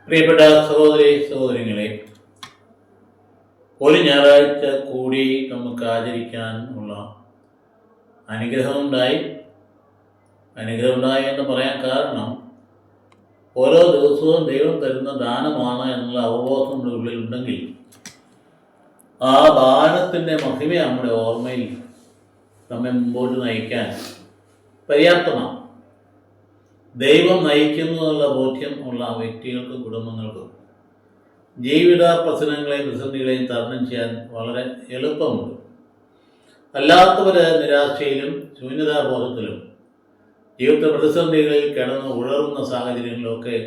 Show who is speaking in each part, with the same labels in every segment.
Speaker 1: പ്രിയപ്പെട്ട സഹോദരി സഹോദരങ്ങളെ, ഒരു ഞായറാഴ്ച കൂടി നമുക്ക് ആചരിക്കാൻ ഉള്ള അനുഗ്രഹമുണ്ടായി എന്ന് പറയാൻ കാരണം ഓരോ ദിവസവും ദൈവം തരുന്ന ദാനമാണ് എന്നുള്ള അവബോധം നമ്മുടെ ഉള്ളിലുണ്ടെങ്കിൽ ആ ദാനത്തിൻ്റെ മഹിമ നമ്മുടെ ഓർമ്മയിൽ നമ്മെ മുമ്പോട്ട് നയിക്കാൻ പര്യാപ്തമാണ്. ദൈവം നയിക്കുന്നു എന്നുള്ള ബോധ്യം ഉള്ള വ്യക്തികൾക്കും കുടുംബങ്ങൾക്കും ജീവിത പ്രശ്നങ്ങളെയും പ്രതിസന്ധികളെയും തരണം ചെയ്യാൻ വളരെ എളുപ്പമുണ്ട്. അല്ലാത്തവർ നിരാശയിലും ശൂന്യതാബോധത്തിലും ജീവിത പ്രതിസന്ധികളിൽ കിടന്ന് ഉഴറുന്ന സാഹചര്യങ്ങളിലൊക്കെ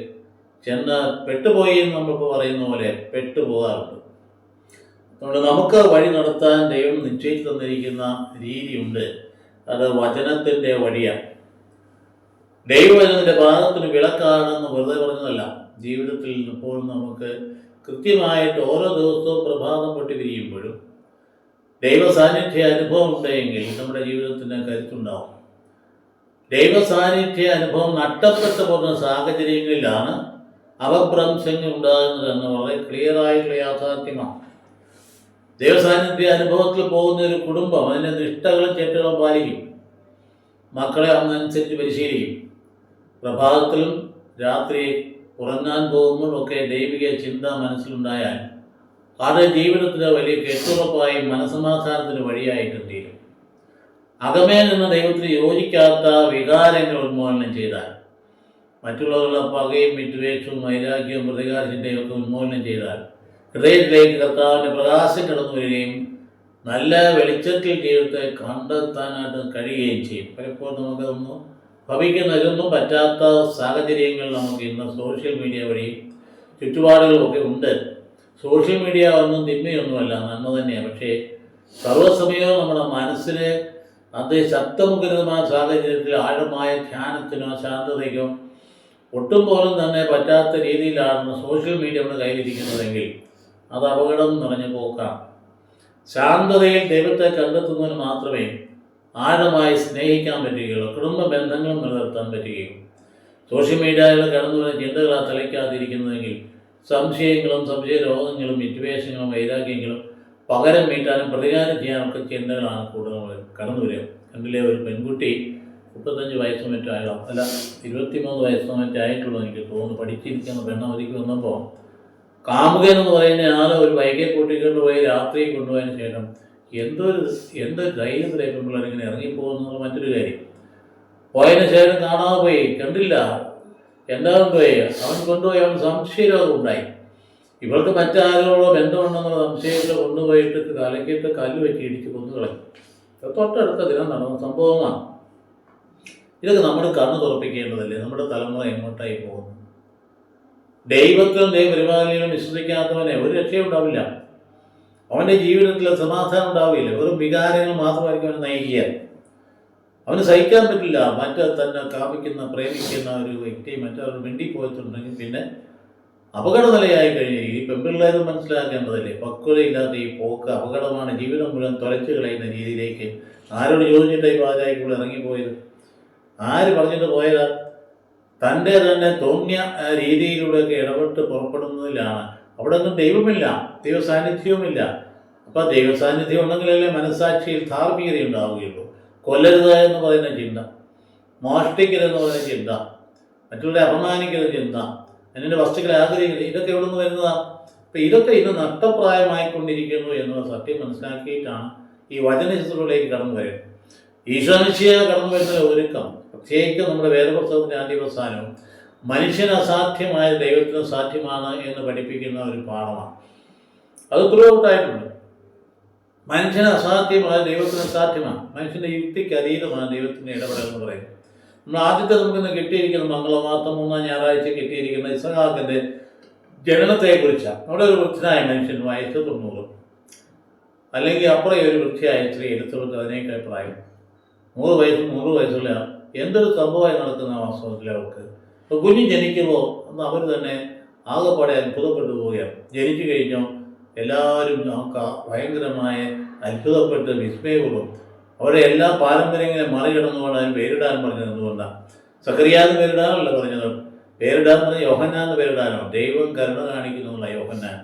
Speaker 1: ചെന്ന് പെട്ടുപോയി എന്ന് നമ്മളിപ്പോൾ പറയുന്ന പോലെ പെട്ടുപോകാറുണ്ട്. അതുകൊണ്ട് നമുക്ക് വഴി നടത്താൻ ദൈവം നിശ്ചയിച്ചു തന്നിരിക്കുന്ന രീതിയുണ്ട്. അത് വചനത്തിൻ്റെ വഴിയാണ്. ദൈവവചനത്തിൻ്റെ പാദത്തിന് വിളക്കാണെന്ന് വെറുതെ പറഞ്ഞതല്ല. ജീവിതത്തിൽ ഇപ്പോൾ നമുക്ക് കൃത്യമായിട്ട് ഓരോ ദിവസവും പ്രഭാതം പൊട്ടി വിരിയുമ്പോഴും ദൈവ സാന്നിധ്യ അനുഭവം ഉണ്ടെങ്കിൽ നമ്മുടെ ജീവിതത്തിന് കരുത്തുണ്ടാവും. ദൈവ സാന്നിധ്യ അനുഭവം നഷ്ടപ്പെട്ടു പോകുന്ന സാഹചര്യങ്ങളിലാണ് അപഭ്രംശങ്ങൾ ഉണ്ടാകുന്നതെന്ന് വളരെ ക്ലിയറായിട്ടുള്ള യാഥാർത്ഥ്യമാണ്. ദൈവസാന്നിധ്യ അനുഭവത്തിൽ പോകുന്ന ഒരു കുടുംബം അതിൻ്റെ നിഷ്ഠകളും ചേട്ടുകളും പാലിക്കും. മക്കളെ അതിനനുസരിച്ച് പരിശീലിക്കും. പ്രഭാതത്തിലും രാത്രി ഉറങ്ങാൻ പോകുമ്പോഴൊക്കെ ദൈവിക ചിന്ത മനസ്സിലുണ്ടായാൽ അത് ജീവിതത്തിന് വലിയ കെട്ടുറപ്പായി മനസ്സമാധാനത്തിന് വഴിയായിട്ടും തീരും. അകമേ നിന്ന് ദൈവത്തിന് യോജിക്കാത്ത വികാരങ്ങൾ ഉന്മൂലനം ചെയ്താൽ, മറ്റുള്ളവരുടെ പകയും വിദ്വേഷവും വൈരാഗ്യവും പ്രതികാരത്തിൻ്റെയും ഒക്കെ ഉന്മൂലനം ചെയ്താൽ ഹൃദയത്തിലേക്ക് കർത്താവിൻ്റെ പ്രകാശം കടന്നു വരികയും നല്ല വെളിച്ചത്തിൽ ജീവിതത്തെ കണ്ടെത്താനായിട്ട് കഴിയുകയും ചെയ്യും. പലപ്പോഴും നമുക്കതൊന്നും ഭവിക്കുന്നതൊന്നും പറ്റാത്ത സാഹചര്യങ്ങൾ നമുക്ക് ഇന്ന് സോഷ്യൽ മീഡിയ വഴി ചുറ്റുപാടുകളൊക്കെ ഉണ്ട്. സോഷ്യൽ മീഡിയ ഒന്നും തിന്മയൊന്നുമല്ല, നന്മ തന്നെയാണ്. പക്ഷേ സർവ്വസമയവും നമ്മുടെ മനസ്സിന് അത് ശബ്ദമുഖരിതമായ സാഹചര്യത്തിൽ ആഴമായ ധ്യാനത്തിനോ ശാന്തതയ്ക്കോ ഒട്ടും പോലും തന്നെ പറ്റാത്ത രീതിയിലാണ് സോഷ്യൽ മീഡിയ നമ്മുടെ കയ്യിലിരിക്കുന്നതെങ്കിൽ അത് അപകടം നിറഞ്ഞ പോക്കാം. ശാന്തതയിൽ ദൈവത്തെ കണ്ടെത്തുന്നതിന് മാത്രമേ ആഴമായി സ്നേഹിക്കാൻ പറ്റുകയുള്ളൂ, കുടുംബ ബന്ധങ്ങളും നിലനിർത്താൻ പറ്റുകയും. സോഷ്യൽ മീഡിയയിൽ കടന്നു വരുന്ന ചിന്തകളാ തലയ്ക്കാതിരിക്കുന്നതെങ്കിൽ സംശയങ്ങളും സംശയരോഗങ്ങളും വിദ്വേഷങ്ങളും വൈരാഗ്യങ്ങളും പകരം വീട്ടാനും പ്രതികാരം ചെയ്യാനൊക്കെ ചിന്തകളാണ് കൂടുതൽ കടന്നു വരിക. കണ്ടില്ലേ, ഒരു പെൺകുട്ടി 35 വയസ്സോ മറ്റോ ആയോ, അല്ല 23 വയസ്സോ മറ്റോ ആയിട്ടുള്ളൂ എനിക്ക് തോന്നുന്നു, പഠിച്ചിരിക്കുന്ന പെണ്ണവധിക്ക് വന്നപ്പോൾ കാമുകൻ എന്ന് പറയുന്ന ആൾ ഒരു ബൈക്കെ കൂട്ടിക്കൊണ്ട് പോയി രാത്രി കൊണ്ടുപോയതിന് ശേഷം എന്തൊരു ധൈര്യത്തിലേക്ക് പിള്ളേരിങ്ങനെ ഇറങ്ങിപ്പോകുന്നത് മറ്റൊരു കാര്യം. പോയതിന് ശേഷം കാണാതെ പോയി, കണ്ടില്ല, എന്താ കൊണ്ടുപോയി, അവൻ കൊണ്ടുപോയി, അവൻ സംശയരോഗം ഉണ്ടായി. ഇവൾക്ക് മറ്റാരോടോ ബന്ധമുണ്ടെന്നുള്ള സംശയത്തിൽ കൊണ്ടുപോയിട്ട് തലക്കിട്ട് കല്ല് വെച്ച് ഇടിച്ച് കൊന്നുകളഞ്ഞു. തൊട്ടടുത്ത ദിനം നടന്ന സംഭവമാണ്. ഇതൊക്കെ നമ്മൾ കണ്ണു തുറപ്പിക്കേണ്ടതല്ലേ? നമ്മുടെ തലമുറ എങ്ങോട്ടായി പോകുന്നു? ദൈവത്തിലും ദൈവപരിപാലനയിലും വിശ്വസിക്കാത്തവനെ ഒരു രക്ഷയുണ്ടാവില്ല. അവൻ്റെ ജീവിതത്തിൽ സമാധാനം ഉണ്ടാവില്ല. വെറും വികാരങ്ങൾ മാത്രമായിരിക്കും അവനെ നയിക്കുക. അവന് സഹിക്കാൻ പറ്റില്ല. തന്നെ കാമിക്കുന്ന പ്രേമിക്കുന്ന ഒരു വ്യക്തി മറ്റൊരു മിണ്ടിപ്പോയിട്ടുണ്ടെങ്കിൽ പിന്നെ അപകടനിലയായി കഴിഞ്ഞു. ഈ പെൺപിള്ളേരും മനസ്സിലാക്കേണ്ടതല്ലേ? പക്വതയില്ലാത്ത ഈ പോക്ക് അപകടമാണ്. ജീവിതം മുഴുവൻ തുലച്ചു കളയുന്ന രീതിയിലേക്ക് ആരോട് ചോദിച്ചിട്ടായി പാചായിക്കുള്ള ഇറങ്ങിപ്പോയത്? ആര് പറഞ്ഞിട്ട് പോയതാ? തൻ്റെ തന്നെ തോന്നിയ രീതിയിലൂടെയൊക്കെ ഇടപെട്ട് പുറപ്പെടുന്നതിലാണ്. അവിടെ ഒന്നും ദൈവമില്ല, ദൈവസാന്നിധ്യവുമില്ല. അപ്പം ദൈവസാന്നിധ്യം ഉണ്ടെങ്കിലല്ലേ മനസ്സാക്ഷിയിൽ ധാർമ്മികത ഉണ്ടാവുകയുള്ളൂ. കൊല്ലരുത് എന്ന് പറയുന്ന ചിന്ത, മോഷ്ടിക്കരുതെന്ന് പറയുന്ന ചിന്ത, മറ്റുള്ളവരെ അപമാനിക്കരുത് ചിന്ത, അതിൻ്റെ വസ്തുക്കളെ ആഗ്രഹിക്കരുത്, ഇതൊക്കെ എവിടെ നിന്ന് വരുന്നതാണ്? അപ്പം ഇതൊക്കെ ഇന്ന് നഷ്ടപ്രായമായിക്കൊണ്ടിരിക്കുന്നു എന്നുള്ള സത്യം മനസ്സിലാക്കിയിട്ടാണ് ഈ വചനശുശ്രൂഷയിലേക്ക് കടന്നു വരുന്നത്. ഈശോമിശിഹാ കടന്നു വരുന്ന ഒരുക്കം, പ്രത്യേകിച്ച് നമ്മുടെ വേദപുസ്തകത്തിൻ്റെ ആദ്യവസാനവും മനുഷ്യന് അസാധ്യമായ ദൈവത്തിന് സാധ്യമാണ് എന്ന് പഠിപ്പിക്കുന്ന ഒരു പാഠമാണ്. അത് ത്രൂഔട്ടായിട്ടുണ്ട്. മനുഷ്യന് അസാധ്യമായ ദൈവത്തിന് സാധ്യമാണ്. മനുഷ്യൻ്റെ യുക്തിക്ക് അതീതമാണ് ദൈവത്തിൻ്റെ ഇടപെടൽ എന്ന് പറയുന്നത്. നമ്മൾ ആദ്യത്തെ നമുക്കിന്ന് കിട്ടിയിരിക്കുന്ന മംഗളമാസം 3-ാം ഞായറാഴ്ച കിട്ടിയിരിക്കുന്ന ഇസഹാക്കിൻ്റെ ജനനത്തെക്കുറിച്ചാണ്. അവിടെ ഒരു വൃദ്ധനായ മനുഷ്യൻ വയസ്സ് 90, അല്ലെങ്കിൽ അപ്പുറം ഒരു വൃദ്ധയായ സ്ത്രീ എടുത്തുകൊണ്ട് അതിനേക്കാൾ പ്രായം 100 വയസ്സുള്ള എന്തൊരു സംഭവമായി നടക്കുന്ന വാസ്തവത്തിൽ അവർക്ക്. ഇപ്പോൾ കുഞ്ഞ് ജനിക്കുമ്പോൾ അന്ന് അവർ തന്നെ ആകെപ്പാടെ അത്ഭുതപ്പെട്ടു പോവുകയാണ്. ജനിച്ചു കഴിഞ്ഞോ എല്ലാവരും നമുക്ക് ഭയങ്കരമായ അത്ഭുതപ്പെട്ട് വിസ്മയപൂർവ്വം അവരുടെ എല്ലാ പാരമ്പര്യങ്ങളെ മറികടന്നുകൊണ്ട് അതിന് പേരിടാൻ പറഞ്ഞത് എന്തുകൊണ്ടാണ്? സക്കറിയാന്ന് പേരിടാനല്ല പറഞ്ഞത്. പേരിടാന്ന് പറഞ്ഞാൽ യോഹന്നാൻ എന്ന് പേരിടാനോ, ദൈവം കരുണ കാണിക്കുന്നുള്ള യോഹന്നാൻ.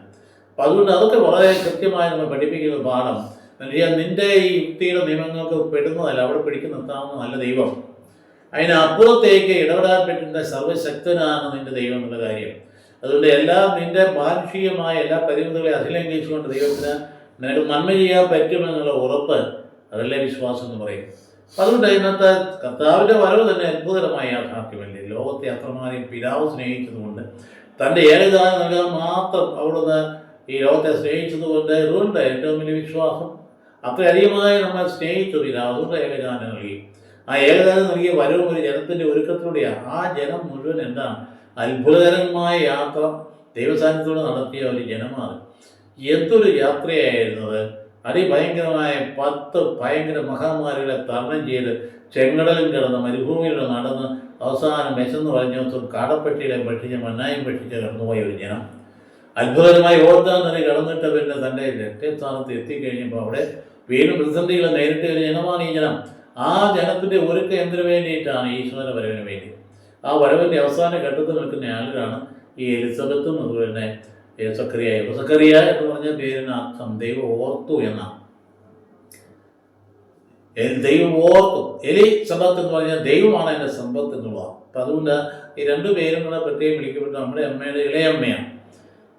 Speaker 1: അപ്പം അതുകൊണ്ട് അതൊക്കെ വളരെ കൃത്യമായി നമ്മൾ പഠിപ്പിക്കുന്ന പാഠം. നിന്റെ ഈ യുക്തിയുടെ നിയമങ്ങൾക്ക് പെടുന്നതല്ല, അവിടെ പിടിച്ചു നിർത്താവുന്ന നല്ല ദൈവം. അതിനപ്പുറത്തേക്ക് ഇടപെടാൻ പറ്റുന്ന സർവ്വശക്തനാണ് നിന്റെ ദൈവം എന്നുള്ള കാര്യം. അതുകൊണ്ട് നിന്റെ മാനുഷികമായ എല്ലാ പരിമിതികളെ അതിലംഘിച്ചുകൊണ്ട് ദൈവത്തിന് നിനക്ക് നന്മ ചെയ്യാൻ പറ്റുമെന്നുള്ള ഉറപ്പ്, അതല്ലേ വിശ്വാസം എന്ന് പറയും. അതുകൊണ്ട് ഇന്നത്തെ കർത്താവിൻ്റെ വരവ് തന്നെ അത്ഭുതകരമായ യാഥാർത്ഥ്യമല്ലേ. ലോകത്തെ അത്രമാത്രം പിതാവ് സ്നേഹിച്ചതുകൊണ്ട്, തൻ്റെ ഏകജാതം നൽകാൻ മാത്രം അവിടുന്ന് ഈ ലോകത്തെ സ്നേഹിച്ചതുകൊണ്ട്, അതുകൊണ്ട് ഏറ്റവും വലിയ വിശ്വാസം അത്രയധികമായി നമ്മൾ സ്നേഹിച്ചു പിതാവ്, അതുകൊണ്ട് ഏകജാതം നൽകി. ആ ഏകജാതം നൽകിയ വരവും ഒരു ജനത്തിൻ്റെ ഒരുക്കത്തിലൂടെയാണ്. ആ ജനം മുഴുവൻ എന്താണ് അത്ഭുതകരമായ യാത്ര ദൈവസാന്നിധ്യത്തോടെ നടത്തിയ ഒരു ജനമാണ്. എന്തൊരു യാത്രയായിരുന്നത്. അതിഭയങ്കരമായ 10 ഭയങ്കര മഹാമാരികളെ തരണം ചെയ്ത് ചെങ്കടലും കിടന്ന് മരുഭൂമിയിലൂടെ നടന്ന് അവസാനം വിശന്ന് പറഞ്ഞ ദിവസം കാടപ്പെട്ടിയിലെ ഭക്ഷിച്ച് മന്നായും ഭക്ഷിച്ച് കടന്നുപോയ ഒരു ജനം. അത്ഭുതകരമായി ഓർത്താൻ തന്നെ കടന്നിട്ട് പിന്നെ തൻ്റെ ലക്ഷ്യസ്ഥാനത്ത് എത്തിക്കഴിഞ്ഞപ്പോൾ അവിടെ വീണ്ടും പ്രതിസന്ധികളെ നേരിട്ട ഒരു ജനമാണ് ഈ ജനം. ആ ജനത്തിൻ്റെ ഒരുക്കം എന്തിനു വേണ്ടിയിട്ടാണ്? ഈശ്വരൻ്റെ വരവിന് വേണ്ടി. ആ വരവിൻ്റെ അവസാന ഘട്ടത്തിൽ നിൽക്കുന്ന ആളുകളാണ് ഈ എലിസബത്തും അതുപോലെ തന്നെ സക്കറിയ. സക്കറിയ എന്ന് പറഞ്ഞ പേരിന് അർത്ഥം ദൈവം ഓർത്തു എന്നാണ്. ദൈവം ഓർത്തു. എലിസബത്ത് എന്ന് പറഞ്ഞാൽ ദൈവമാണ് എൻ്റെ സമ്പത്ത് എന്നുള്ളതാണ്. അപ്പം അതുകൊണ്ട് ഈ 2 പേരും കൂടെ പ്രത്യേകം വിളിക്കപ്പെട്ട് നമ്മുടെ അമ്മയുടെ ഇളയമ്മയാണ്.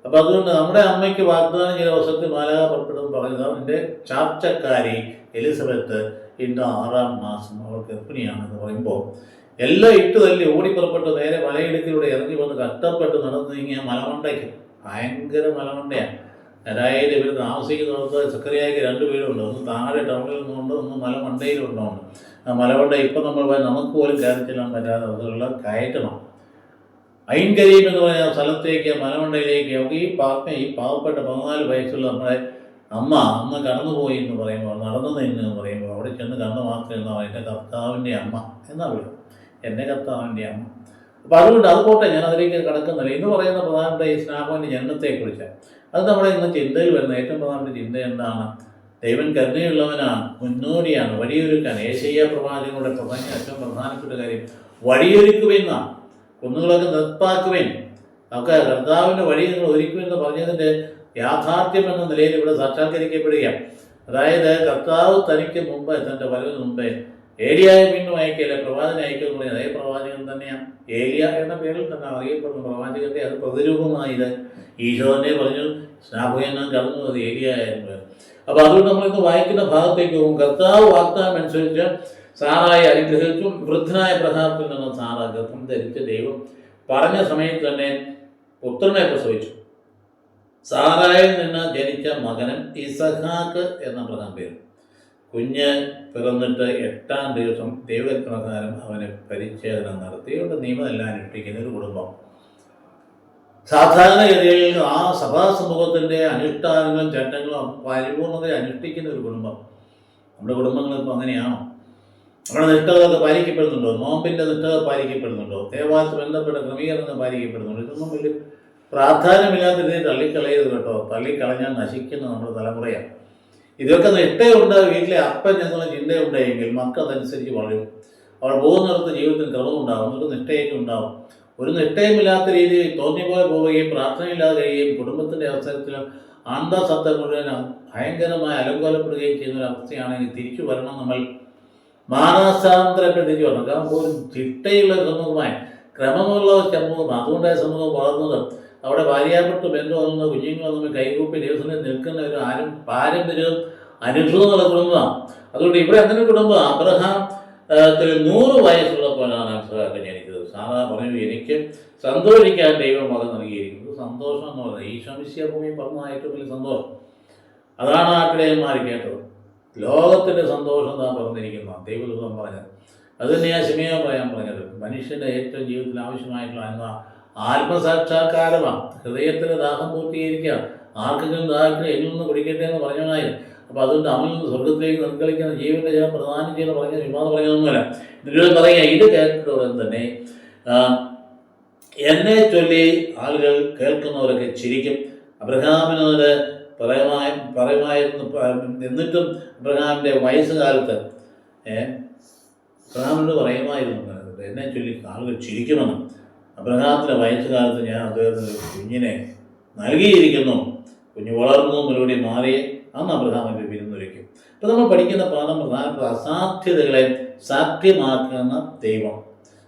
Speaker 1: അപ്പം അതുകൊണ്ട് നമ്മുടെ അമ്മയ്ക്ക് വാഗ്ദാനം ചെയ്ത അവസരത്തിൽ മാലാഖ പുറപ്പെടും പറഞ്ഞത്, എൻ്റെ ചാർച്ചക്കാരി എലിസബത്ത് ഇന്ന് 6ാം മാസം അവൾ ഗർഭിണിയാണെന്ന് പറയുമ്പോൾ എല്ലാം ഇട്ട് തല്ലി ഓടിപ്പുറപ്പെട്ട് നേരെ മലയിടുക്കിലൂടെ ഇറങ്ങി വന്ന് കഷ്ടപ്പെട്ട് നടന്നു നീങ്ങിയ മലമണ്ടയ്ക്ക്, ഭയങ്കര മലമണ്ടയാണ്. അതായത് ഇവർ താമസിക്കുന്നിടത്ത് സക്കറിയായ്ക്ക് 2 വീടുണ്ട്. ഒന്ന് താഴെ ടൗണിൽ നിന്നുണ്ട്, ഒന്ന് മലമണ്ടയിലുണ്ടോ. ആ മലമണ്ട ഇപ്പം നമുക്ക് പോലും കയറി ചെല്ലാൻ പറ്റാതെ അതുള്ള കയറ്റമാണ്. ഐൻകരീം എന്ന് പറയുന്ന സ്ഥലത്തേക്ക്, മലമണ്ടയിലേക്ക് ഈ പാവപ്പെട്ട 14 വയസ്സുള്ള നമ്മുടെ അമ്മ കടന്നുപോയി എന്ന് പറയുമ്പോൾ, നടന്നു എന്ന് പറയുമ്പോൾ അവിടെ ചെന്ന് കണ്ടു മാത്രമേ എൻ്റെ കർത്താവിൻ്റെ അമ്മ എന്നാ വിളിക്കും, എൻ്റെ കർത്താവിൻ്റെ അമ്മ. അപ്പോൾ അതുകൊണ്ട് അതുപോട്ടെ, ഞാൻ അതിലേക്ക് കടക്കുന്നില്ല. ഇന്ന് പറയുന്ന പ്രധാനപ്പെട്ട ഈ സ്നാപകൻ്റെ ജനനത്തെക്കുറിച്ച് അത് നമ്മുടെ ഇന്ന് ചിന്തയിൽ വരുന്ന ഏറ്റവും പ്രധാനപ്പെട്ട ചിന്ത എന്താണ്? ദൈവം കരുണയുള്ളവനാണ്, മുന്നോടിയാണ്, വഴിയൊരുക്കാൻ. യേശയ്യാ പ്രവാചകനുടെ പ്രധാന ഏറ്റവും പ്രധാനപ്പെട്ട കാര്യം വഴിയൊരുക്കുമെന്നാണ്. കുന്നുകളൊക്കെ നിർത്താക്കുവേൻ, ഒക്കെ കർത്താവിൻ്റെ വഴി നിങ്ങൾ ഒരുക്കുമെന്ന് പറഞ്ഞതിൻ്റെ യാഥാർത്ഥ്യം എന്ന നിലയിൽ ഇവിടെ സാക്ഷാത്കരിക്കപ്പെടുകയാണ്. അതായത് കർത്താവ് തനിക്ക് മുമ്പ്, തൻ്റെ വരവിന് മുമ്പേ ഏലിയായ വീണ്ടും അയക്കല്ലേ, പ്രവാചകൻ അയക്കുമെന്ന് പറഞ്ഞാൽ അതേ പ്രവാചകൻ തന്നെയാണ്. ഏലിയ എന്ന പേരിൽ തന്നെ അറിയപ്പെടുന്ന പ്രവാചകൻ്റെ അത് പ്രതിരൂപമായത് ഈശോ തന്നെ പറഞ്ഞു, സ്നാപകൻ കടന്നു അത് ഏലിയായിരുന്നു. അപ്പോൾ അതുകൊണ്ട് നമ്മളിന്ന് വായിക്കുന്ന ഭാഗത്തേക്ക് പോകും. കർത്താവ് വാഗ്ദാനം അനുസരിച്ച് സാറായെ അനുഗ്രഹിച്ചും വൃദ്ധനായ പ്രസാദത്തിൽ നിന്ന് സാറ ഗർഭം ധരിച്ച് ദൈവം പറഞ്ഞ സമയത്ത് തന്നെ പുത്രനെ പ്രസവിച്ചു. സാറായിൽ നിന്ന് ജനിച്ച മകനൻ ഇസഹാക്ക് എന്ന പ്രധാന പേര്. കുഞ്ഞ് പിറന്നിട്ട് 8ാം ദിവസം ദൈവപ്രകാരം അവന് പരിച്ഛേദനം നടത്തിയോണ്ട് നിയമമെല്ലാം അനുഷ്ഠിക്കുന്ന ഒരു കുടുംബം. സാധാരണഗതിയിൽ ആ സഭാസമൂഹത്തിൻ്റെ അനുഷ്ഠാനങ്ങളും ചട്ടങ്ങളും പരിപൂർണതയെ അനുഷ്ഠിക്കുന്ന ഒരു കുടുംബം. നമ്മുടെ കുടുംബങ്ങളിപ്പോൾ അങ്ങനെയാണോ? നമ്മുടെ നിഷ്ഠകളൊക്കെ പാലിക്കപ്പെടുന്നുണ്ടോ? നോമ്പിൻ്റെ നിഷ്ഠകൾ പാലിക്കപ്പെടുന്നുണ്ടോ? ദേവാലയത്തിൽ ബന്ധപ്പെട്ട ക്രമീകരണങ്ങൾ പാലിക്കപ്പെടുന്നുണ്ടോ? ഇതൊന്നും വലിയ പ്രാധാന്യമില്ലാത്ത രീതിയിൽ തള്ളിക്കളയരുത് കേട്ടോ. തള്ളിക്കളഞ്ഞാൽ നശിക്കുന്ന നമ്മുടെ തലമുറയാണ്. ഇതൊക്കെ നിഷ്ഠയുണ്ട്, വീട്ടിലെ അപ്പൻ എന്നുള്ള ചിന്തയുണ്ടെങ്കിൽ മക്കൾ അതനുസരിച്ച് വളരും. അവർ പോകുന്നിടത്ത് ജീവിതത്തിൽ ക്രമമുണ്ടാകും, ഒരു നിഷ്ഠയൊക്കെ ഉണ്ടാകും. ഒരു നിഷ്ഠയുമില്ലാത്ത രീതിയിൽ തോന്നിപ്പോലെ പോവുകയും പ്രാർത്ഥനയില്ലാതെ കഴിയുകയും കുടുംബത്തിൻ്റെ അവസരത്തിലും അന്തസത്ത മുഴുവൻ ഭയങ്കരമായി അലങ്കോലപ്പെടുകയും ചെയ്യുന്ന ഒരു അവസ്ഥയാണെങ്കിൽ തിരിച്ചു വരണം. നമ്മൾ മാനസാന്തരത്തെ തിരിച്ചു വരണം. കാരണം ഒരു ചിട്ടയുള്ള സമൂഹമായി ക്രമമുള്ള സമൂഹം, അതുകൊണ്ടായ സമൂഹം വളർന്നത്. അവിടെ ഭാര്യാഭർത്തൃ ബന്ധം കുഞ്ഞുങ്ങൾ തമ്മിൽ കൈകൂപ്പി ദിവസത്തിൽ നിൽക്കുന്ന ഒരു പാരമ്പര്യവും അനുസൃതമുള്ള കുടുംബമാണ്. അതുകൊണ്ട് ഇവിടെ അങ്ങനെ കുടുംബം അബ്രഹാത്തിൽ 100 വയസ്സുള്ളപ്പോഴാണ് ഇസ്ഹാക്ക് ജനിച്ചത്. സാധാ പറഞ്ഞു, എനിക്ക് സന്തോഷിക്കാൻ ദൈവം മകൻ നൽകിയിരിക്കുന്നത്. സന്തോഷം എന്ന് പറയുന്നത് ഈശോമിശിഹാ ഭൂമി പറഞ്ഞ ഏറ്റവും വലിയ സന്തോഷം. അതാണ് ആട്ടിടയന്മാർ കേട്ടത്. ലോകത്തിൻ്റെ സന്തോഷം താൻ പറഞ്ഞിരിക്കുന്ന ദൈവദൂതം പറഞ്ഞത്. അത് തന്നെയാണ് ശിമയോൻ പറയാൻ പറഞ്ഞത്. മനുഷ്യൻ്റെ ഏറ്റവും ജീവിതത്തിൽ ആവശ്യമായിട്ടുള്ള ആത്മസാക്ഷാത്കാരമാണ്. ഹൃദയത്തിന് ദാഹം പൂർത്തീകരിക്കുക. ആർക്കെങ്കിലും ദാഹത്തിന് എന്നിൽ നിന്ന് കുടിക്കട്ടെ എന്ന് പറഞ്ഞവനായി. അപ്പോൾ അതുകൊണ്ട് അവനിൽ നിന്ന് സ്വർഗത്തിലേക്ക് നിർക്കളിക്കുന്ന ജീവൻ്റെ ജനം പ്രധാനം ചെയ്യുന്ന പറഞ്ഞ വിവാദം പറഞ്ഞതൊന്നുമല്ല. ഇതിലൂടെ പറയുക, ഇത് കേട്ടോടെ തന്നെ എന്നെ ചൊല്ലി ആളുകൾ കേൾക്കുന്നവരൊക്കെ ചിരിക്കും. അബ്രഹാമിനോട് പറയുമായിരുന്നു. എന്നിട്ടും അബ്രഹാമിൻ്റെ വയസ്സുകാലത്ത് അബ്രഹാമിനോട് പറയുമായിരുന്നു, എന്നെ ചൊല്ലി ആളുകൾ ചിരിക്കുമെന്ന്. അബ്രഹാമിൻ്റെ വയസ്സുകാലത്ത് ഞാൻ അദ്ദേഹത്തിന് ഒരു കുഞ്ഞിനെ നൽകിയിരിക്കുന്നു. കുഞ്ഞ് വളർന്നു മറുപടി മാറി അന്ന് അബ്രഹാമിൻ്റെ വിരുന്നൊരുക്കും. ഇപ്പം നമ്മൾ പഠിക്കുന്ന പാഠം പ്രധാനപ്പെട്ട അസാധ്യതകളെ സാധ്യമാക്കുന്ന ദൈവം.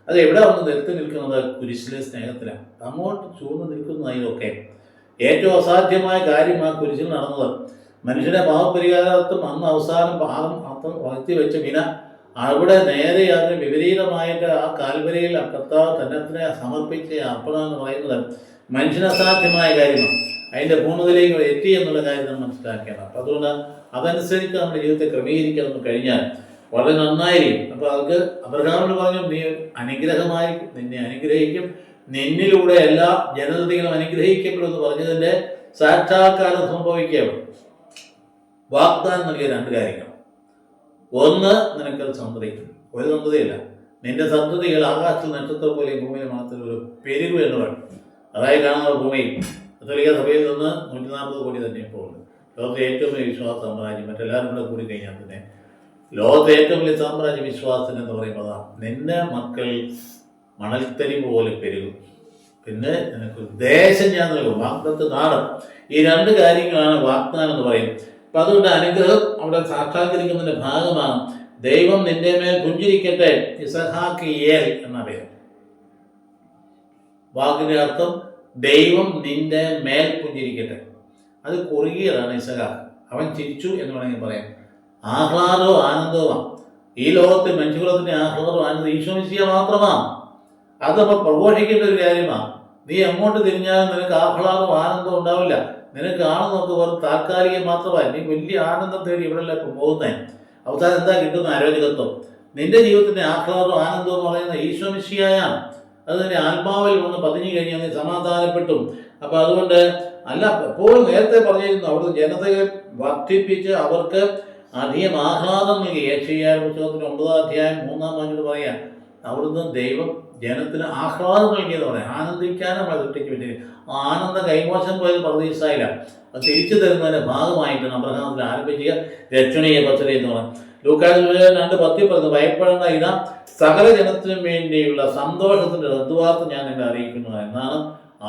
Speaker 1: അത് എവിടെ വന്ന് നിരത്തി നിൽക്കുന്നത്? കുരിശിലെ സ്നേഹത്തിലാണ്. അങ്ങോട്ട് ചൂർന്ന് നിൽക്കുന്നതിലൊക്കെ ഏറ്റവും അസാധ്യമായ കാര്യം ആ കുരിശിൽ നടന്നത്. മനുഷ്യനെ പാവപരിഹാരത്തും അന്ന് അവസാനം പാപം അർത്ഥം വളർത്തി വെച്ച വിന അവിടെ നേരെ അതിന് വിപരീതമായിട്ട് ആ കാൽവരിയിൽ ആ കർത്താവ് തന്നെ സമർപ്പിച്ച അർപ്പണം എന്ന് പറയുന്നത് മനുഷ്യന് അസാധ്യമായ കാര്യമാണ്. അതിൻ്റെ പൂർണ്ണതയിലേക്ക് എത്തി എന്നുള്ള കാര്യം നമ്മൾ മനസ്സിലാക്കണം. അപ്പം അതുകൊണ്ട് അതനുസരിച്ച് നമ്മുടെ ജീവിതത്തെ ക്രമീകരിക്കാൻ നമുക്ക് കഴിഞ്ഞാൽ വളരെ നന്നായിരിക്കും. അപ്പോൾ അവർക്ക് അബ്രഹാമിന് പറഞ്ഞു, നീ അനുഗ്രഹമായി നിന്നെ അനുഗ്രഹിക്കും, നിന്നിലൂടെ എല്ലാ ജനതകളും അനുഗ്രഹിക്കപ്പെടുമെന്ന് പറഞ്ഞതിൻ്റെ സാക്ഷാത്കാരം സംഭവിക്കുകയാണ്. വാഗ്ദാനം നൽകിയ രണ്ട് കാര്യങ്ങൾ. ഒന്ന്, നിനക്കൊരു സന്തതി, ഒരു സന്തതിയല്ല, നിന്റെ സന്തതികൾ ആകാശത്തിൽ നക്ഷത്രം പോലെ ഭൂമിയിൽ മാത്രം ഒരു പെരുകു എന്ന് പറയും. അതായത് കാണുന്ന ഭൂമിയിൽ കത്തോലിക്ക സഭയിൽ നിന്ന് 140 കോടി തന്നെ ഇപ്പോൾ ഉണ്ട്. ലോകത്തെ ഏറ്റവും വലിയ വിശ്വാസ സാമ്രാജ്യം, മറ്റെല്ലാവരും കൂടെ കൂടി കഴിഞ്ഞാൽ തന്നെ ലോകത്തെ ഏറ്റവും വലിയ സാമ്രാജ്യ വിശ്വാസത്തിന് എന്ന് പറയുമ്പോൾ നിന്റെ മക്കൾ മണൽത്തരി പോലെ പെരുകും, പിന്നെ നിനക്ക് ദേശം ഞാൻ നൽകും, വാഗ്ദത്ത നാട്. ഈ രണ്ട് കാര്യങ്ങളാണ് വാഗ്ദാനം എന്ന് പറയും. അപ്പം അതുകൊണ്ട് അനുഗ്രഹം അവിടെ സാക്ഷാത്കരിക്കുന്നതിൻ്റെ ഭാഗമാണ് ദൈവം നിന്റെ മേൽ പുഞ്ചിരിക്കട്ടെ, ഇസഹാക്കിയേൽ എന്ന പേര്. വാക്കിൻ്റെ അർത്ഥം ദൈവം നിന്റെ മേൽ പുഞ്ചിരിക്കട്ടെ. അത് കുറുകിയതാണ് ഇസഹാക്ക്. അവൻ ചിരിച്ചു എന്ന് വേണമെങ്കിൽ പറയാം. ആഹ്ലാദവും ആനന്ദവുമാണ്. ഈ ലോകത്തിൽ മനുഷ്യകുലത്തിൻ്റെ ആഹ്ലാദവും ആനന്ദം ഈശോമിശിഹ മാത്രമാണ്. അത് നമ്മൾ പ്രഘോഷിക്കേണ്ട ഒരു കാര്യമാണ്. നീ എങ്ങോട്ട് തിരിഞ്ഞാലും നിനക്ക് ആഹ്ലാദവും ആനന്ദവും ഉണ്ടാവില്ല. നിനക്ക് ആണെന്നൊക്കെ വെറും താൽക്കാലികം മാത്രമല്ല. നീ വലിയ ആനന്ദം തേടി ഇവിടെല്ലാം ഇപ്പോൾ പോകുന്നേ. അവസാനം എന്താ കിട്ടുന്ന? അരോചകത്വം. നിന്റെ ജീവിതത്തിൻ്റെ ആഹ്ലാദവും ആനന്ദവും എന്ന് പറയുന്ന ഈശോമിശിഹായാണ്. അത് തന്നെ ആത്മാവിൽ വന്ന് പതിഞ്ഞു കഴിഞ്ഞാൽ നീ സമാധാനപ്പെട്ടും. അപ്പം അതുകൊണ്ട് അല്ല, എപ്പോഴും നേരത്തെ പറഞ്ഞിരുന്നു, അവിടുത്തെ ജനതയെ വർദ്ധിപ്പിച്ച് അവർക്ക് അധികം ആഹ്ലാദം നൽകി. യെശയ്യാ പുസ്തകത്തിന് 9-ാം അധ്യായം 3-ാം വാക്യത്തിൽ പറയാം, അവിടുന്ന് ദൈവം ജനത്തിന് ആഹ്ലാദം നൽകിയെന്ന് പറയാം. ആനന്ദിക്കാനും സൃഷ്ടിച്ചു വെച്ചിട്ട് ആനന്ദം കൈമോശം പോയത് പർദീസായില്ല. അത് തിരിച്ചു തരുന്നതിൻ്റെ ഭാഗമായിട്ടാണ് അബ്രഹാമിൽ ആരംഭിക്കുക രക്ഷണീയ പദ്ധതി എന്ന് പറയുന്നത്. ലൂക്കാസ് 2:10 പറയുന്നത്, ഭയപ്പെടേണ്ട, ഇതാ സകല ജനത്തിനും വേണ്ടിയുള്ള സന്തോഷത്തിൻ്റെ സദ്വാർത്ത ഞാൻ നിന്നെ അറിയിക്കുന്നു എന്നാണ്.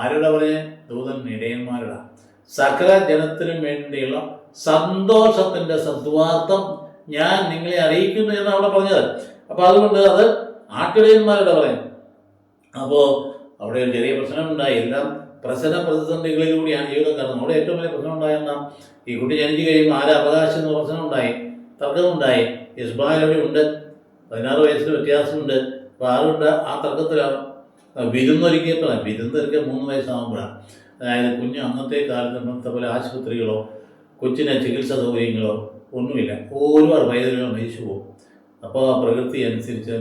Speaker 1: ആരുടെ പറയുക? ദൂതൻ ഇടയന്മാരുടെ. സകല ജനത്തിനും വേണ്ടിയുള്ള സന്തോഷത്തിൻ്റെ സദ്വാർത്തം ഞാൻ നിങ്ങളെ അറിയിക്കുന്നു എന്നാണ് അവിടെ പറഞ്ഞത്. അപ്പോൾ അതുകൊണ്ട് അത് ആട്ടിടയന്മാരുടെ പറയും. അപ്പോൾ അവിടെ ഒരു ചെറിയ പ്രശ്നമുണ്ടായി. എല്ലാം പ്രതിസന്ധികളിലൂടെയാണ് ജീവിതം കടന്നത്. അവിടെ ഏറ്റവും വലിയ പ്രശ്നം ഉണ്ടായെന്ന ഈ കുട്ടി ജനിച്ചു കഴിയുമ്പോൾ ആരെ അവകാശം എന്ന പ്രശ്നമുണ്ടായി, തർക്കമുണ്ടായി. ഇസ്മായിൽ അവിടെ ഉണ്ട്, 16 വയസ്സിന് വ്യത്യാസമുണ്ട്. അപ്പോൾ ആരുണ്ട്? ആ തർക്കത്തിലാണ് വിരുന്നൊരുക്കിയപ്പോഴാണ്. വിരുന്നൊരുക്കിയ 3 വയസ്സാകുമ്പോഴാണ്. അതായത് കുഞ്ഞ് അന്നത്തെ കാലത്ത് ഇന്നത്തെ പോലെ ആശുപത്രികളോ കൊച്ചിന് ചികിത്സാ സൗകര്യങ്ങളോ ഒന്നുമില്ല. ഒരുപാട് വൈദ്യുതികൾ മരിച്ചു പോകും. അപ്പോൾ ആ പ്രകൃതി അനുസരിച്ച്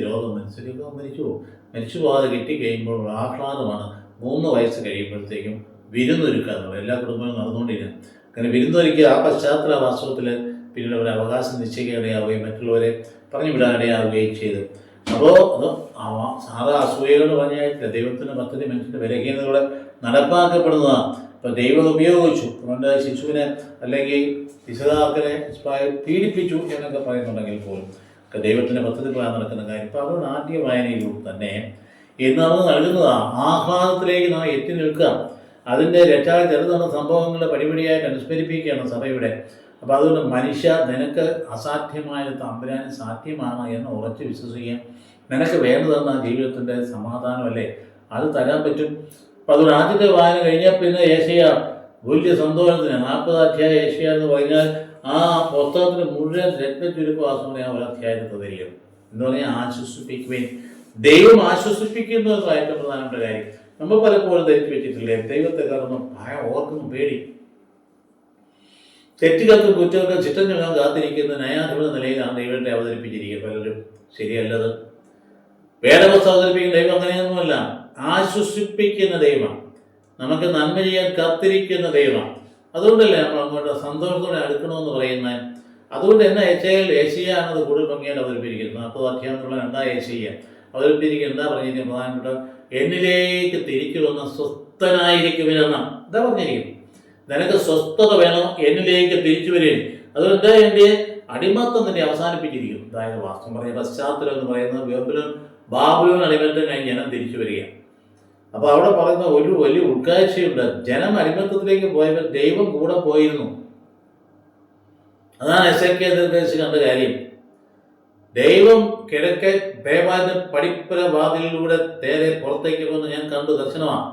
Speaker 1: രോഗം അനുസരിച്ച് മരിച്ചു പോകും. മരിച്ചു പോകാതെ കിട്ടിക്കഴിയുമ്പോൾ ആഹ്ലാദമാണ് 3 വയസ്സ് കഴിയുമ്പോഴത്തേക്കും വിരുന്നൊരുക്കുക എന്നുള്ളത് എല്ലാ കുടുംബങ്ങളും നടന്നുകൊണ്ടിരിക്കുന്നത്. അങ്ങനെ വിരുന്നൊരുക്കിയ ആ പശ്ചാത്തല വാസ്തവത്തിൽ പിന്നീട് അവരെ അവകാശം നിശ്ചയിക്കാനിടയാവുകയും മറ്റുള്ളവരെ പറഞ്ഞു വിടാനിടയാവുകയും ചെയ്തു. അപ്പോൾ അത് സാധാ അസൂയകൾ പറഞ്ഞായിട്ടില്ല. ദൈവത്തിൻ്റെ പദ്ധതി മനുഷ്യൻ്റെ ബലഹീനതയോടെ നടപ്പാക്കപ്പെടുന്നതാണ്. ഇപ്പോൾ ദൈവം ഉപയോഗിച്ചു, അതുകൊണ്ട് ശിശുവിനെ അല്ലെങ്കിൽ ഇസഹാക്കിനെ പീഡിപ്പിച്ചു എന്നൊക്കെ പറയുന്നുണ്ടെങ്കിൽ പോലും ദൈവത്തിൻ്റെ പദ്ധതി പ്രകാരം നടക്കുന്ന കാര്യം. ഇപ്പോൾ അതുകൊണ്ട് ആദ്യ വായനയിലൂടെ തന്നെ ഇന്ന് നമ്മൾ നൽകുന്നതാണ്. ആഹ്ലാദത്തിലേക്ക് നാം എത്തി നിൽക്കുക. അതിൻ്റെ ചെറുതാണ് സംഭവങ്ങളുടെ പടിപടിയായിട്ട് അനുസ്മരിപ്പിക്കുകയാണ് സഭയുടെ. അപ്പോൾ അതുകൊണ്ട് മനുഷ്യ, നിനക്ക് അസാധ്യമായത് തമ്പുരാന് സാധ്യമാണ് എന്ന് ഉറച്ച് വിശ്വസിക്കുക. നിനക്ക് വേണ്ടതെന്ന ജീവിതത്തിൻ്റെ സമാധാനമല്ലേ, അത് തരാൻ പറ്റും. അപ്പോൾ അതുകൊണ്ട് ആദ്യത്തെ വായന കഴിഞ്ഞാൽ പിന്നെ യെശയ്യാ വലിയ സന്തോഷത്തിന് 40 അധ്യായം യെശയ്യാ എന്ന് പറഞ്ഞാൽ ആ പുസ്തകത്തിന് മുഴുവൻ രത്നചുരുക്കവാസം ആ ഒരു അധ്യായത്തിൽ തരിക എന്ന് പറഞ്ഞാൽ ആശ്വസിപ്പിക്കുകയും ദൈവം ആശ്വസിപ്പിക്കുന്നു എന്ന ഏറ്റവും പ്രധാനപ്പെട്ട കാര്യം. നമ്മൾ പലപ്പോഴും ധരിച്ചു വെച്ചിട്ടില്ലേ, ദൈവത്തെ കാരണം ഭയം, ഓർക്കുന്നു പേടി. തെറ്റുകൾക്കും കുറ്റങ്ങൾക്കും ചിറ്റം ചൊല്ലാൻ കാത്തിരിക്കുന്ന ന്യായാധിപത നിലയിലാണ് ദൈവത്തെ അവതരിപ്പിച്ചിരിക്കുക പലരും. ശരിയല്ലത്. വേദപുസ്തകം അവതരിപ്പിക്കുന്ന ദൈവം അങ്ങനെയൊന്നുമല്ല. ആശ്വസിപ്പിക്കുന്ന ദൈവം, നമുക്ക് നന്മ ചെയ്യാൻ കാത്തിരിക്കുന്ന ദൈവം. അതുകൊണ്ടല്ലേ നമ്മൾ അങ്ങോട്ട് സന്തോഷത്തോടെ അടുക്കണമെന്ന് പറയുന്നത്. അതുകൊണ്ട് തന്നെ യെശയ്യാ എന്നത് കൂടുതൽ ഭംഗിയായിട്ട് അവതരിപ്പിച്ചിരിക്കുന്നത്. 40 അധ്യായത്തിലുള്ള 2-ാം യെശയ്യാ അവതരിപ്പിച്ചിരിക്കുന്നത് എന്താ പറഞ്ഞിരിക്കുന്നത്? പ്രധാനപ്പെട്ട എന്നിലേക്ക് തിരിച്ചു വന്ന സ്വസ്ഥനായിരിക്കുമെന്നാണ് എന്താ പറഞ്ഞിരിക്കുന്നത്. നിനക്ക് സ്വസ്ഥത വേണം, എന്നിലേക്ക് തിരിച്ചു വരികയും. അതുകൊണ്ട് എൻ്റെ അടിമത്തം തന്നെ അവസാനിപ്പിച്ചിരിക്കുന്നു. അതായത് വാസ്തവം പറഞ്ഞ പശ്ചാത്തലം എന്ന് പറയുന്നത് ബബുലോൺ ബാബിലോൺ അടിമത്തത്തിനായി ജനം തിരിച്ചു വരിക. അപ്പോൾ അവിടെ പറയുന്ന ഒരു വലിയ ഉൾക്കാഴ്ചയുണ്ട്. ജനം അടിമത്തത്തിലേക്ക് പോയപ്പോൾ ദൈവം കൂടെ പോയിരുന്നു. അതാണ് എസെക്കിയേൽ ദീർഘദർശി കണ്ട കാര്യം. ദൈവം കിഴക്കേ ദേവാലയ പടിപ്പുര വാതിലിലൂടെ നേരെ പുറത്തേക്ക് പോകുന്ന ഞാൻ കണ്ടു, ദർശനമാണ്.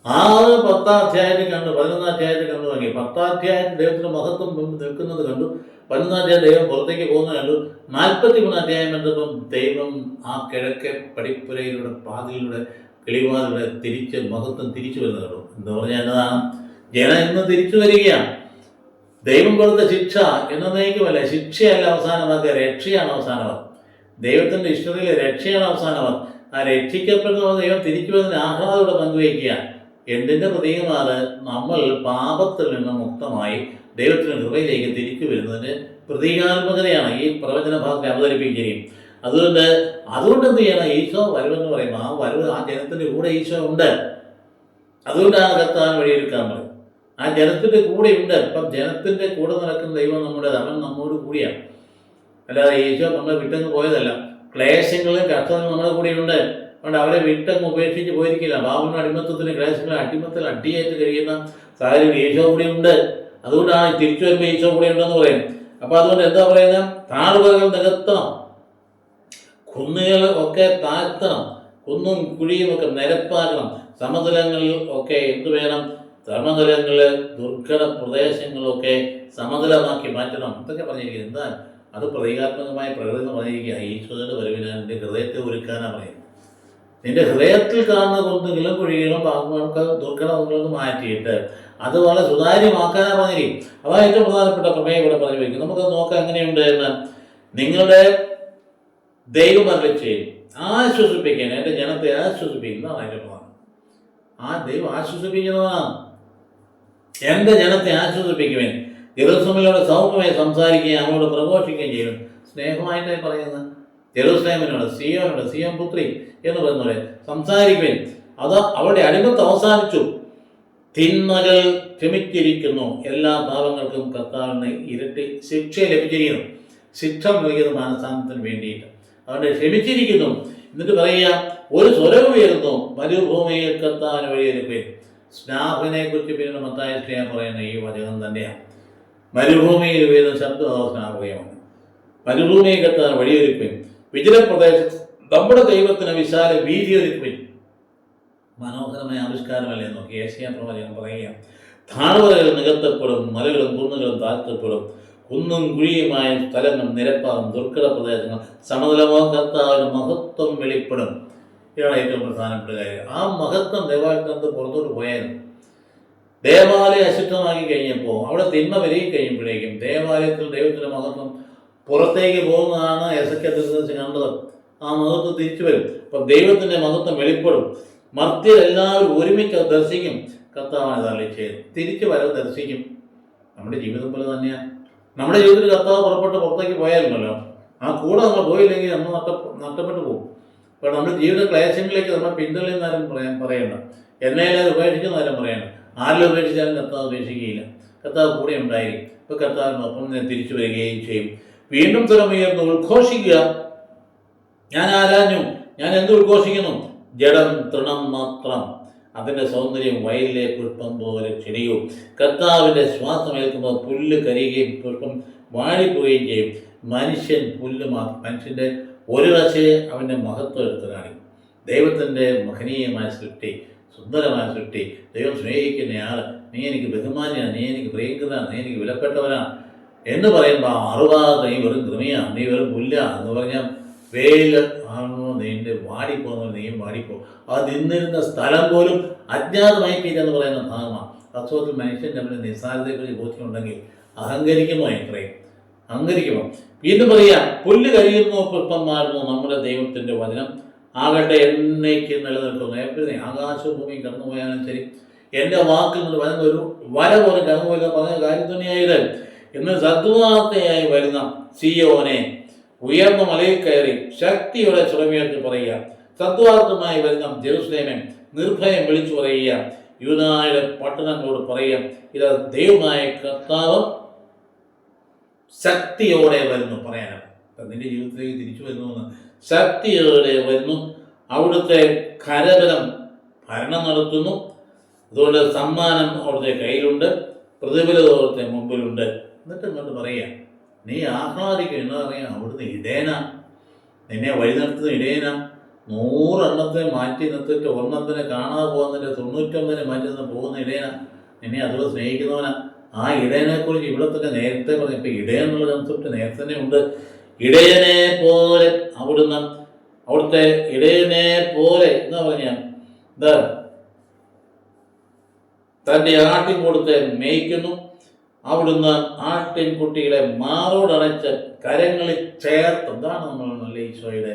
Speaker 1: 10-ാം അധ്യായത്തിൽ കണ്ടു, 11-ാം അധ്യായത്തിൽ കണ്ടു തുടങ്ങി. 10-ാം അധ്യായത്തിൽ ദൈവത്തിന്റെ മഹത്വം നിൽക്കുന്നത് കണ്ടു, 11-ാം അധ്യായം ദൈവം പുറത്തേക്ക് പോകുന്നത് കണ്ടു. 43-ാം അധ്യായം കണ്ടപ്പം ദൈവം ആ കിഴക്കേ പടിപ്പുരയിലൂടെ വാതിലിലൂടെ കിളിവാതിലൂടെ തിരിച്ച് മഹത്വം തിരിച്ചു വരുന്നത് കണ്ടു. എന്താ പറഞ്ഞാൽ എന്നതാണ്? ജനം ഇന്ന് തിരിച്ചു വരികയാണ്. ദൈവം കൊടുത്ത ശിക്ഷ എന്നേക്കുമല്ല, ശിക്ഷയല്ല അവസാനമാക്കുക, രക്ഷയാണ് അവസാനമാക്കുക. ദൈവത്തിന്റെ ഇഷ്ടതയിലെ രക്ഷയാണ് അവസാനമാക്കുക. ആ രക്ഷിക്കപ്പെടുന്ന ദൈവം തിരിച്ചു വരുന്നതിന് ആഹ്ലാദത്തോടെ പങ്കുവയ്ക്കുക. എന്തിൻ്റെ പ്രതീകമാണ്? നമ്മൾ പാപത്തിൽ നിന്ന് മുക്തമായി ദൈവത്തിൻ്റെ കൃപയിലേക്ക് തിരിച്ചു വരുന്നതിന് പ്രതീകാത്മകതയാണ് ഈ പ്രവചന ഭാഗത്തെ അവതരിപ്പിക്കുകയും. അതുകൊണ്ട് എന്ത് ചെയ്യണം? ഈശോ വരുമെന്ന് പറയുമ്പോൾ ആ വരവ് ആ ജനത്തിൻ്റെ കൂടെ ഈശോ ഉണ്ട്. അതുകൊണ്ടാണ് കർത്താവ് വഴിയൊരുക്കാൻ പറയും. ആ ജനത്തിൻ്റെ കൂടെ ഉണ്ട്. ഇപ്പം ജനത്തിൻ്റെ കൂടെ നടക്കുന്ന ദൈവം അവൻ നമ്മോട് കൂടിയാണ്. അല്ലാതെ ഈശോ നമ്മളെ വിട്ടങ്ങ് പോയതല്ല. ക്ലേശങ്ങളും കഷ്ടങ്ങളും നമ്മുടെ കൂടെ ഉണ്ട്. അതുകൊണ്ട് അവരെ വിട്ടങ്ങ് ഉപേക്ഷിച്ച് പോയിരിക്കില്ല. ബാബിലോൺ അടിമത്തത്തിന് ക്ലേശങ്ങളെ അടിയേറ്റ് കഴിയുന്ന സാഹചര്യം ഈശോ കൂടെ ഉണ്ട്. അതുകൊണ്ടാണ് തിരിച്ചു വരുമ്പോൾ ഈശോ കൂടെ ഉണ്ടെന്ന് പറയുന്നത്. അപ്പോൾ അതുകൊണ്ട് എന്താ പറയുന്നത്? താഴ്വരകൾ നികത്തണം, കുന്നുകൾ ഒക്കെ താഴ്ത്തണം, കുന്നും കുഴിയും ഒക്കെ നിരപ്പാക്കണം, സമതലങ്ങളിൽ ഒക്കെ എന്ത് വേണം? സമതലങ്ങൾ, ദുർഘട പ്രദേശങ്ങളൊക്കെ സമതലമാക്കി മാറ്റണം. ഇതൊക്കെ പറഞ്ഞിരിക്കുന്നത് എന്താ? അത് പ്രതീകാത്മകമായ പ്രകൃതി എന്ന് പറഞ്ഞിരിക്കുക. ഈശ്വരൻ്റെ വരവിനാൽ നിന്റെ ഹൃദയത്തെ ഒരുക്കാനാണ് പറയുന്നത്. നിന്റെ ഹൃദയത്തിൽ കാണുന്ന കുന്നുകളും കുഴികളും പാമ്പുകൾക്ക് ദുർഘടങ്ങളൊക്കെ മാറ്റിയിട്ട് അത് വളരെ സുതാര്യമാക്കാനാണ് പറഞ്ഞിരിക്കും. അതാണ് ഏറ്റവും പ്രധാനപ്പെട്ട പ്രമേയം ഇവിടെ പറഞ്ഞു വയ്ക്കും. നമുക്കത് നോക്കാം എങ്ങനെയുണ്ട് എന്ന്. നിങ്ങളുടെ ദൈവം അരുളിച്ചെയ്യും, ആശ്വസിപ്പിക്കാൻ, എൻ്റെ ജനത്തെ ആശ്വസിപ്പിക്കുന്നതാണ് അതിൻ്റെ പ്രധാനം. ആ ദൈവം ആശ്വസിപ്പിക്കുന്നതാണ്. എൻ്റെ ജനത്തെ ആശ്വസിപ്പിക്കുവാൻ ജെറുസലേമിനോട് സൗമ്യമായി സംസാരിക്കുകയും അവനോട് പ്രഘോഷിക്കുകയും ചെയ്യും. സ്നേഹമായിട്ടായി പറയുന്നത് ജെറുസലേമിനോട്, സിയോനോട്, സിയോൻ പുത്രി എന്ന് പറയുന്നവരെ സംസാരിക്കുവാൻ. അത് അവരുടെ അടിമത്തം അവസാനിച്ചു, തിന്മകൾ ക്ഷമിച്ചിരിക്കുന്നു, എല്ലാ പാപങ്ങൾക്കും കർത്താവിന് ഇരട്ടി ശിക്ഷ ലഭിച്ചിരിക്കുന്നു. ശിക്ഷ നൽകിയത് മാനസാന്തരത്തിന് വേണ്ടിയിട്ട്. അതുകൊണ്ട് ക്ഷമിച്ചിരിക്കുന്നു. എന്നിട്ട് പറയുക, ഒരു സ്വരം ഉയരുന്നു, മരുഭൂമിയിൽ കർത്താവിന് വഴിയൊരുക്കുകയും. സ്നാഫിനെ കുറിച്ച് പിന്നീട് മത്തായി സ്നേഹം പറയുന്ന ഈ വചനം തന്നെയാണ്. മരുഭൂമിയിൽ ഉയരുന്ന ശബ്ദം സ്നാപകമാണ്. മരുഭൂമിയിൽ കർത്താവിന് വഴിയൊരുക്കുകയും വിജനപ്രദേശത്ത് നമ്മുടെ ദൈവത്തിന് വിശാല വീതിയൊരുക്കുകയും. മനോഹരമായ ആവിഷ്കാരമല്ലേ നോക്കി ഏശയ്യാ പ്രവചനം പറയുക. താഴ്വരകൾ നികത്തപ്പെടും, മലകളും കുന്നുകളും താഴ്ത്തപ്പെടും, കുന്നും കുഴിയുമായ സ്ഥലങ്ങൾ നിരപ്പാകും, ദുർഘട പ്രദേശങ്ങൾ സമതലമോ, കർത്താവിന് മഹത്വം വെളിപ്പെടും. ഇതാണ് ഏറ്റവും പ്രധാനപ്പെട്ട കാര്യം. ആ മഹത്വം ദേവാലയത്തിനകത്ത് പുറത്തോട്ട് പോയായിരുന്നു. ദേവാലയം അശുദ്ധമാക്കി കഴിഞ്ഞപ്പോൾ, അവിടെ തിന്മ വരികയും കഴിയുമ്പോഴേക്കും ദേവാലയത്തിൽ ദൈവത്തിൻ്റെ മഹത്വം പുറത്തേക്ക് പോകുന്നതാണ് എസെക്കിയേൽ ദീർഘദർശി കണ്ടത്. ആ മഹത്വം തിരിച്ചു വരും. അപ്പം ദൈവത്തിൻ്റെ മഹത്വം വെളിപ്പെടും. മർത്യരെല്ലാവരും ഒരുമിച്ച് ദർശിക്കും. കർത്താവാണ് അരുളിച്ചെയ്യും. തിരിച്ചു വരവ് ദർശിക്കും. നമ്മുടെ ജീവിതം പോലെ തന്നെയാണ്. നമ്മുടെ ജീവിതത്തിൽ കർത്താവ് പുറത്തേക്ക് പോയാലുണ്ടല്ലോ, ആ കൂടെ നമ്മൾ പോയില്ലെങ്കിൽ നമ്മൾ നഷ്ടപ്പെട്ടു പോകും. അപ്പോൾ നമ്മുടെ ജീവിത ക്ലേശങ്ങളിലേക്ക് നമ്മൾ പിന്തള്ളുന്നതാരും പറയണ്ട, എന്നെല്ലാവരും ഉപേക്ഷിക്കുന്നതാരും പറയണ്ട. ആരെല്ലാം ഉപേക്ഷിച്ചാലും കർത്താവ് ഉപേക്ഷിക്കുകയില്ല. കർത്താവ് കൂടെ ഉണ്ടായിരിക്കും. ഇപ്പോൾ കർത്താവിനൊപ്പം തിരിച്ചു വരികയും ചെയ്യും. വീണ്ടും സ്വരമുയർന്ന് ഉദ്ഘോഷിക്കുക, ഞാൻ ആരാഞ്ഞു, ഞാൻ എന്ത് ഉദ്ഘോഷിക്കുന്നു? ജഡം തൃണം മാത്രം, അതിൻ്റെ സൗന്ദര്യം വയലിലെ പുഷ്പം പോലെ ചെടിയും. കർത്താവിൻ്റെ ശ്വാസം ഏൽക്കുമ്പോൾ പുല്ല് കരിയുകയും പുഷ്പം വാടിപ്പോവുകയും ചെയ്യും. മനുഷ്യൻ പുല്ല് മാത്രം. മനുഷ്യൻ്റെ ഒരു വശയെ അവൻ്റെ മഹത്വം എടുത്ത് കാണിക്കും. ദൈവത്തിൻ്റെ മഹനീയമായ സൃഷ്ടി, സുന്ദരമായ സൃഷ്ടി, ദൈവം സ്നേഹിക്കുന്നയാൾ, നീ എനിക്ക് ബഹുമാന്യനാണ്, നീ എനിക്ക് പ്രിയങ്കരനാണ്, നീ എനിക്ക് വിലപ്പെട്ടവനാണ് എന്ന് പറയുമ്പോൾ അറുപാത് നീ വെറും കൃമിയാണ്, നീ വെറും പുല്ല എന്ന് പറഞ്ഞാൽ വേല ആണോ നീൻ്റെ വാടിപ്പോകുന്ന നീയും വാടിപ്പോ. അത് നിന്നിരുന്ന സ്ഥലം പോലും അജ്ഞാതമായി തീരെന്ന് പറയുന്ന ഭാഗമാണ്. വാസ്തവത്തിൽ മനുഷ്യൻ നമ്മുടെ നിസ്സാരതയെക്കുറിച്ച് ബോധ്യമുണ്ടെങ്കിൽ അഹങ്കരിക്കുമോ? ഇത്രയും അഹങ്കരിക്കുമോ? വീണ്ടും പറയാം, പുല്ല് കരിയുന്നു, പുഷ്പം മാറുന്നു, നമ്മുടെ ദൈവത്തിൻ്റെ വചനം ആകട്ടെ എന്നേക്ക് നിലനിൽക്കുന്നു. എപ്പോഴും ആകാശവും ഭൂമിയും കടന്നു പോയാലും ശരി, എൻ്റെ വാക്കിൽ നിന്ന് വരുന്ന ഒരു വര പോലെ കടന്നു പോയി പറഞ്ഞ കാര്യം തന്നെയായത്. ഇന്ന് സദ്വാർത്തയായി വരുന്ന സിയോനെ, ഉയർന്ന മലയിൽ കയറി ശക്തിയോടെ സ്വരമുയർത്തി പറയുക. സദ്വാർത്തമായി വരുന്ന ജെറുസലേമെ, നിർഭയം വിളിച്ചു പറയുക. യൂദായുടെ പട്ടണങ്ങളോട് പറയുക, ഇത് ദൈവമായ കർത്താവ് ശക്തിയോടെ വരുന്നു പറയാനാണ്. നിന്റെ ജീവിതത്തിലേക്ക് തിരിച്ചു വരുന്നുവെന്ന് ശക്തിയോടെ വരുന്നു. അവിടുത്തെ കരബലം ഭരണം നടത്തുന്നു. അതുകൊണ്ട് സമ്മാനം അവിടുത്തെ കയ്യിലുണ്ട്, പ്രതിഫലം അവിടുത്തെ മുമ്പിലുണ്ട്. എന്നിട്ട് ഇങ്ങോട്ട് പറയുക, നീ ആഹ്ലാദിക്കും. എന്താ പറയുക? അവിടുന്ന് ഇടേന, നിന്നെ വഴി നടത്തുന്ന ഇടേന. 100 എണ്ണത്തെ മാറ്റി നിർത്തിയിട്ട് ഒരെണ്ണത്തിനെ കാണാതെ പോകുന്നതിൻ്റെ 99 മാറ്റി നിന്ന് പോകുന്ന ഇടേന, നിന്നെ അതുപോലെ സ്നേഹിക്കുന്നവനാ. ആ ഇടയനെക്കുറിച്ച് ഇവിടെ തന്നെ നേരത്തെ പറഞ്ഞു. ഇപ്പം ഇടയൻ എന്നുള്ള കൺസെപ്റ്റ് നേരത്തെ തന്നെ ഉണ്ട്. ഇടയനെ പോലെ അവിടുന്ന്, അവിടുത്തെ ഇടയനെ പോലെ എന്താ പറഞ്ഞ എന്താ, തൻ്റെ ആട്ടിൻകൂട്ടത്തെ മേയ്ക്കുന്നു. അവിടുന്ന് ആട്ടിൻകുട്ടികളെ മാറോടണച്ച് കരങ്ങളിൽ ചേർത്ത്. എന്താണ് നമ്മൾ നല്ല ഈശോയുടെ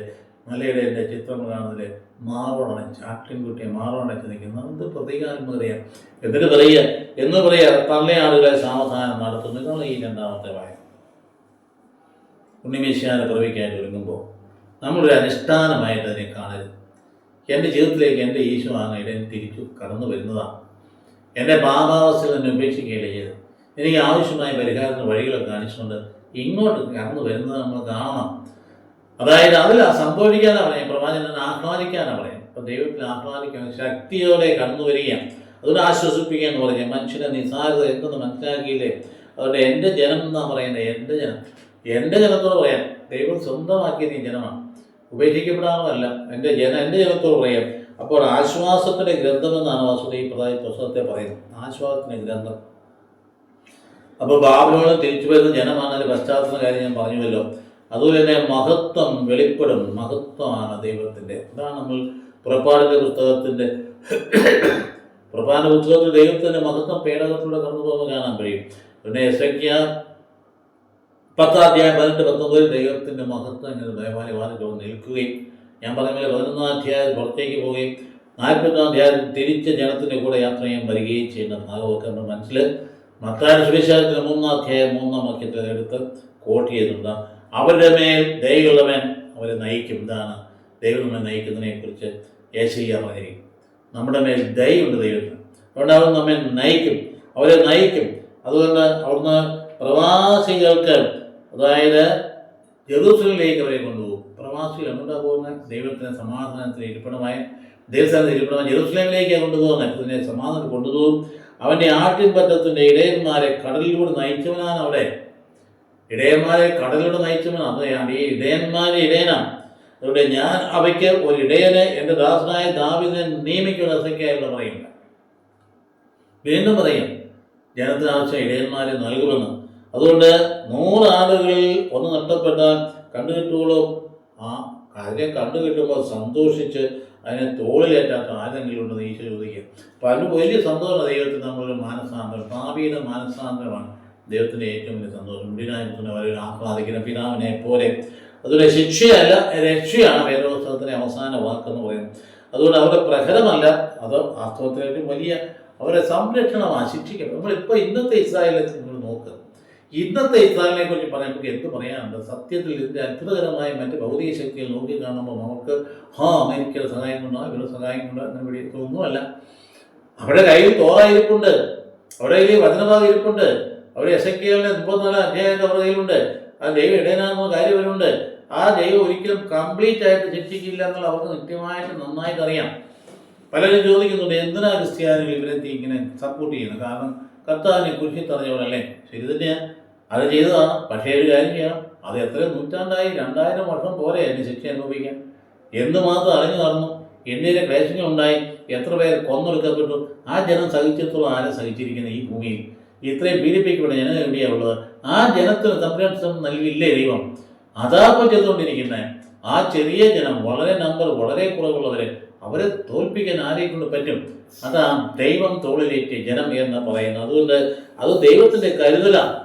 Speaker 1: നല്ല ഇടയൻ്റെ ചിത്രം കാണുന്നത്? മാറോടണച്ച്, ആട്ടിൻകുട്ടിയെ മാറോടണച്ച് നിൽക്കുന്നത്. എന്ത് പ്രതീകാത്മകതയാണ്. എന്നിട്ട് പറയുക എന്ന് പറയുക, തള്ളയാടുകളെ സാവധാനം നടത്തുന്നു. ഇതാണ് ഈ 2ാമത്തെ വായന. ഉണ്ണിമേശാനെ പ്രവഹിക്കാനായിട്ട് ഒരുങ്ങുമ്പോൾ നമ്മളൊരു അനുഷ്ഠാനമായിട്ട് അതിനെ കാണരുത്. എൻ്റെ ജീവിതത്തിലേക്ക് എൻ്റെ ഈശോ ആണ് ഇടയൻ തിരിച്ചു കടന്നു വരുന്നതാണ്. എൻ്റെ പാപാവസ്ഥയിൽ തന്നെ ഉപേക്ഷിക്കുകയില്ല ചെയ്ത് എനിക്ക് ആവശ്യമായ പരിഹാരത്തിന് വഴികളൊക്കെ കാണിച്ചുകൊണ്ട് ഇങ്ങോട്ട് കടന്നു വരുന്നത് നമ്മൾ കാണണം. അതായത് അതിൽ സന്തോഷിക്കാനാണ് പറയാം, പ്രവാചകൻ ആഹ്ലാദിക്കാനാണ് പറയാം. അപ്പം ദൈവത്തിൽ ആഹ്ലാദിക്കാൻ ശക്തിയോടെ കടന്നു വരികയാണ്. അതുകൊണ്ട് ആശ്വസിപ്പിക്കുക എന്ന് പറഞ്ഞാൽ മനുഷ്യനെ നിസ്സാരത എന്തെന്ന് മനസ്സിലാക്കിയില്ലേ. അതുകൊണ്ട് എൻ്റെ ജനം എന്നാ പറയുന്നത്. എൻ്റെ ജനത്തോട് പറയാം, ദൈവം സ്വന്തമാക്കിയത് ഈ ജനമാണ്, ഉപേക്ഷിക്കപ്പെടാമല്ല. എൻ്റെ ജനത്തോട് പറയാം. അപ്പോൾ ആശ്വാസത്തിൻ്റെ ഗ്രന്ഥമെന്നാണ് വാസുദ ഈ പുസ്തകത്തെ പറയുന്നത്. ആശ്വാസത്തിൻ്റെ ഗ്രന്ഥം. അപ്പോൾ ബാബിലോണിൽ തിരിച്ചു വരുന്ന ജനമാണ്. അതിൻ്റെ പശ്ചാത്തല കാര്യം ഞാൻ പറഞ്ഞുവല്ലോ. അതുപോലെ തന്നെ മഹത്വം വെളിപ്പെടും. മഹത്വമാണ് ദൈവത്തിൻ്റെ. ഇതാണ് നമ്മൾ പുറപ്പാടിൻ്റെ പുസ്തകത്തിൽ ദൈവത്തിൻ്റെ മഹത്വം പേടകത്തിലൂടെ കടന്നു പോകുന്നത് കാണാൻ കഴിയും. പിന്നെ എസെക്കിയ 10-18-19 ദൈവത്തിൻ്റെ മഹത്വം ഇങ്ങനെ ദേവാലയവാദികൾ നിൽക്കുകയും, ഞാൻ പറഞ്ഞ പോലെ 11-ാം അധ്യായം പുറത്തേക്ക് പോവുകയും 40-ാം അധ്യായം തിരിച്ച് ജനത്തിൻ്റെ കൂടെ യാത്ര ചെയ്യാൻ വരികയും ചെയ്യുന്ന ഭാഗമൊക്കെ നമ്മൾ മനസ്സിൽ മത്തായിയുടെ സുവിശേഷത്തിന് 3-ാം അധ്യായം 3-ാം വാക്യത്തിൽ എടുത്ത് കോട്ട് ചെയ്തിട്ടുണ്ട്. അവരുടെ മേൽ ദയയുള്ളവൻ അവരെ നയിക്കും. ഇതാണ് ദൈവം നമ്മെ നയിക്കുന്നതിനെക്കുറിച്ച് യേശയ്യ പറഞ്ഞിരിക്കും. നമ്മുടെ മേൽ ദയുണ്ട് ദൈവത്തിന്. അതുകൊണ്ട് അവൻ നമ്മെ നയിക്കും, അവരെ നയിക്കും. അതുകൊണ്ട് അവിടുന്ന് പ്രവാസികൾക്ക്, അതായത് ജെറൂസലേമിലേക്ക് അവരെ കൊണ്ടുപോകും. പ്രവാസികൾ എങ്ങോട്ടാണ് പോകുന്നത്? ദൈവത്തിന് സമാധാനത്തിന് ഇരിപ്പിടമായ ദൈവസ്ഥാനത്തിന് ഇരിപ്പിടമായ ജെറൂസലേമിലേക്കാണ് കൊണ്ടുപോകുന്നത്. ഇതിനെ സമാധാനം കൊണ്ടുപോകും. അവൻ്റെ ആട്ടിൻപറ്റത്തിൻ്റെ ഇടയന്മാരെ കടലിലൂടെ നയിച്ചവനാണ്. അവിടെ ഇടയന്മാരെ കടലിലൂടെ നയിച്ചവനാണ്. ഈ ഇടയന്മാരെ ഇടയനാണ്. അതുകൊണ്ട് ഞാൻ അവയ്ക്ക് ഒരു ഇടയനെ എൻ്റെ ദാസനായ ദാവീദിനെ നിയമിക്കുന്ന എസെക്കിയായിൽ പറയുക. വീണ്ടും പറയും, ജനത്തിന് ആവശ്യം ഇടയന്മാരെ നൽകുമെന്ന്. അതുകൊണ്ട് 100 ആടുകളിൽ ഒന്ന് നഷ്ടപ്പെട്ടാൽ കണ്ടുകിട്ടുകളോ അതിനെ കണ്ടുകിട്ടുമ്പോൾ സന്തോഷിച്ച് അതിനെ തോളിലേറ്റാത്ത ആരെങ്കിലും ഉണ്ടെന്ന് ഈശോ ചോദിക്കുക. പല വലിയ സന്തോഷമാണ് ദൈവത്തിന്. നമ്മളൊരു മാനസാന്തരം, ഭാവിയുടെ മാനസാന്തരമാണ് ദൈവത്തിൻ്റെ ഏറ്റവും വലിയ സന്തോഷം. മുടിനായത്തിന് അവരെ ആഹ്ലാദിക്കുന്ന പിതാവിനെ പോലെ. അതുപോലെ ശിക്ഷയല്ല, രക്ഷയാണ് വേദപുസ്തകത്തിൻ്റെ അവസാന വാക്കെന്ന് പറയുന്നത്. അതുകൊണ്ട് അവരുടെ പ്രഹരമല്ല, അത് വാസ്തവത്തിലേക്ക് വലിയ അവരെ സംരക്ഷണമാണ്. ശിക്ഷിക്കണം. നമ്മളിപ്പോൾ ഇന്നത്തെ ഇസ്രായേലിനെ നിങ്ങൾ നോക്കുക. ഇന്നത്തെ ഇസ്രായേലിനെ കുറിച്ച് പറയുമ്പോൾ എന്ത് പറയാനുണ്ട്? സത്യത്തിൽ ഇതിൻ്റെ അത്ഭുതകരമായ മറ്റ് ഭൗതിക ശക്തികൾ നോക്കി കാണുമ്പോൾ നമുക്ക് അമേരിക്കയുടെ സഹായം കൊണ്ടോ ഇവരുടെ സഹായം കൊണ്ടോ അങ്ങനെ പിടിയൊന്നുമല്ല. അവരുടെ കയ്യിൽ തോറായിരിപ്പുണ്ട്, അവരുടെ കയ്യിൽ വചനഭാഗം ഇരിപ്പുണ്ട്, അവരുടെ എസെക്കിയേലിന്റെ 34 അധ്യായം അവരുടെ കയ്യിലുണ്ട്. ആ ദൈവം ഇടയനാകുന്ന കാര്യം അവരുണ്ട്. ആ ദൈവം ഒരിക്കലും കംപ്ലീറ്റ് ആയിട്ട് ശിക്ഷിക്കില്ല എന്നുള്ള അവർക്ക് കൃത്യമായിട്ട് നന്നായിട്ട് അറിയാം. പലരും ചോദിക്കുന്നുണ്ട്, എന്തിനാ ക്രിസ്ത്യാനികൾ ഇവരെത്തി ഇങ്ങനെ സപ്പോർട്ട് ചെയ്യുന്നത്? കാരണം കർത്താവിനെ കുറിച്ച് പറഞ്ഞവരല്ലേ. ശരി തന്നെയാണ്, അത് ചെയ്തതാണ്. പക്ഷേ ഒരു കാര്യം ചെയ്യണം, അത് എത്ര നൂറ്റാണ്ടായി, 2000 വർഷം പോരെ അതിന് ശിക്ഷ അനുഭവിക്കാൻ. എന്തുമാത്രം അറിഞ്ഞു നടന്നു, ഇന്ത്യയിലെ ക്ലേശങ്ങളുണ്ടായി, എത്ര പേർ കൊന്നൊടുക്കപ്പെട്ടു. ആ ജനം സഹിച്ചിടത്തോളം ആരും സഹിച്ചിരിക്കുന്നത് ഈ ഭൂമിയിൽ. ഇത്രയും പീഡിപ്പിക്കപ്പെട്ട ജനം എവിടെയാണ് ഉള്ളത്? ആ ജനത്തിന് സംരക്ഷണം നൽകിയില്ലേ ദൈവം? അതാപ്പം ചെയ്തുകൊണ്ടിരിക്കുന്നത്. ആ ചെറിയ ജനം, വളരെ വളരെ കുറവുള്ളവരെ, അവരെ തോൽപ്പിക്കാൻ ആരെ കൊണ്ട് പറ്റും? അതാ ദൈവം തോളിലേറ്റ് ജനം എന്ന് പറയുന്നത്. അതുകൊണ്ട് അത് ദൈവത്തിൻ്റെ കരുതലാണ്.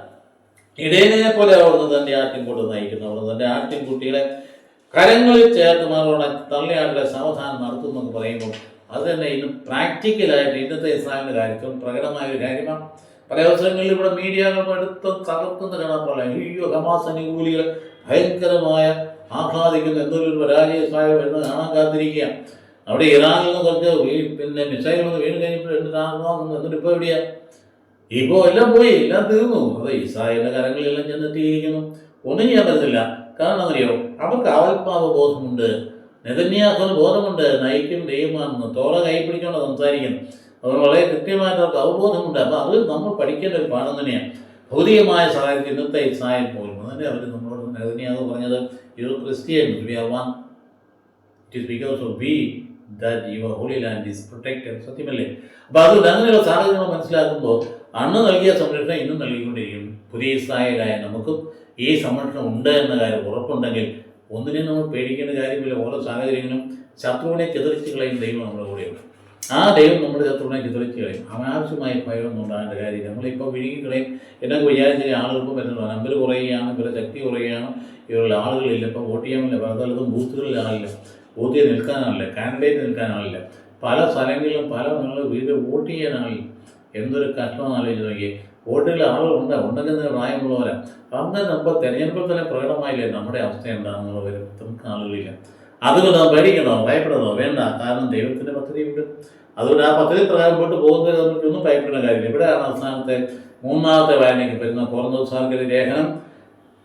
Speaker 1: ഇടയനെ പോലെ അവിടുന്ന് തൻ്റെ ആട്ടിൻകൂട്ട് നയിക്കുന്നു. അവിടുന്ന് തൻ്റെ ആട്ടിൻകുട്ടികളെ കരങ്ങളിൽ ചേർത്ത് മാറോടെ തള്ളയാടുകളെ സാവധാനം നടത്തുമെന്ന് പറയുമ്പോൾ അത് തന്നെ ഇന്ന് പ്രാക്ടിക്കലായിട്ട് ഇന്നത്തെ ഇസ്രായേലിൻ്റെ കാര്യത്തിൽ പ്രകടമായ ഒരു കാര്യമാണ്. പല അവസരങ്ങളിൽ ഇവിടെ മീഡിയകൾ എടുത്ത് തകർക്കുന്ന കാണാൻ പോലെ അയ്യോ ഹമാസ് അനുകൂലികൾ ഭയങ്കരമായ ആഹ്ലാദിക്കുന്ന എന്തൊരു പരാജയ ഇസ്രായേൽ എന്ന് കാണാൻ കാത്തിരിക്കുക. അവിടെ ഇറാനിൽ നിന്ന് കുറച്ച് മിസൈൽ വന്ന് വീണ് കഴിഞ്ഞപ്പോൾ എന്നിട്ട് ഇപ്പോൾ എവിടെയാണ്? ഇപ്പോൾ എല്ലാം പോയി, എല്ലാം തീർന്നു. അത് ഇസ്രായേലിൻ്റെ കരങ്ങളിലെല്ലാം ചെന്നെത്തിയിരിക്കുന്നു. ഒന്നും ചെയ്യാൻ പറ്റത്തില്ല. കാരണം അറിയോ, അവർക്ക് ആത്മാവ് ബോധമുണ്ട്. നെതന്യാഹുവിന് ബോധമുണ്ട് നയിക്കും ദൈവമാണെന്ന്. തോറ കൈ പിടിച്ചുകൊണ്ട് സംസാരിക്കുന്നു. അവർ വളരെ കൃത്യമായിട്ട് അവർക്ക് അവബോധമുണ്ട്. അപ്പോൾ അത് നമ്മൾ പഠിക്കേണ്ട ഒരു പാഠം തന്നെയാണ്. ഭൗതികമായ സാഹചര്യം ഇന്നത്തെ ഇസ്രായേൽ പോലും അതിൻ്റെ അവർ നമ്മളോട് നെതന്യാഹു പറഞ്ഞത്, you Christians we are one, it is because of we that your holy land is protected. സത്യമല്ലേ? അപ്പോൾ അതുകൊണ്ട് അങ്ങനെയുള്ള സാഹചര്യങ്ങൾ മനസ്സിലാക്കുമ്പോൾ അന്ന് നൽകിയ സംരക്ഷണം ഇന്നും നൽകിക്കൊണ്ടിരിക്കും. പുതിയ ഇസ്രായേലായ നമുക്കും ഈ സംരക്ഷണം ഉണ്ട് എന്ന കാര്യം ഉറപ്പുണ്ടെങ്കിൽ ഒന്നിനെയും നമ്മൾ പേടിക്കേണ്ട കാര്യമില്ല. ഓരോ സാഹചര്യങ്ങളും ശത്രുവിനെ ചിതറിച്ച് കളയും ദൈവം നമ്മുടെ കൂടെയുണ്ട്. ആ ദൈവം നമ്മുടെ ശത്രുവിനെ ചിതറിച്ച് കളയും. അനാവശ്യമായ ഭയമൊന്നും ഉണ്ടാകേണ്ട കാര്യമില്ല. നമ്മളിപ്പോൾ വിഴുങ്ങിക്കളയും എന്നൊക്കെ വിചാരിച്ച ആളുകൾക്കും പറ്റുന്നതാണ്. നമ്പർ കുറയുകയാണ്, ഇവരുടെ ശക്തി കുറയുകയാണ്, ഇവരുടെ ആളുകളില്ല, ഇപ്പോൾ വോട്ട് ചെയ്യാനില്ല, പല സ്ഥലത്തും ബൂത്തുകളിൽ ആളില്ല, ബൂത്തിൽ നിൽക്കാനാളില്ല, കാൻഡിഡേറ്റ് നിൽക്കാനാളില്ല, പല സ്ഥലങ്ങളിലും പല വീട് വോട്ട് ചെയ്യാനാളില്ല. എന്തൊരു കഷ്ടമെന്ന് ആലോചിച്ച് നോക്കി. വോട്ടുകളിൽ ആളുകളുണ്ട്, ഉണ്ടെങ്കിൽ പ്രായമുള്ളവരാണ്. അങ്ങനെ ഇപ്പോൾ തെരഞ്ഞെടുപ്പിൽ തന്നെ പ്രകടമായില്ലേ നമ്മുടെ അവസ്ഥ എന്താണെന്നുള്ളവർ നമുക്ക് ആളുകളില്ല. അതുകൊണ്ട് പേടിക്കണോ, ഭയപ്പെടണോ? വേണ്ട. കാരണം ദൈവത്തിൻ്റെ പദ്ധതിയുണ്ട്. അതുകൊണ്ട് ആ പദ്ധതി പ്രകാരം പോയിട്ട് പോകുന്നത് നമുക്കൊന്നും ഭയപ്പെടേണ്ട കാര്യമില്ല. ഇവിടെയാണ് അവസാനത്തെ മൂന്നാമത്തെ വായനയ്ക്ക് പറ്റുന്ന കൊറിന്തോസ്യർക്കെതിരെ ലേഖനം.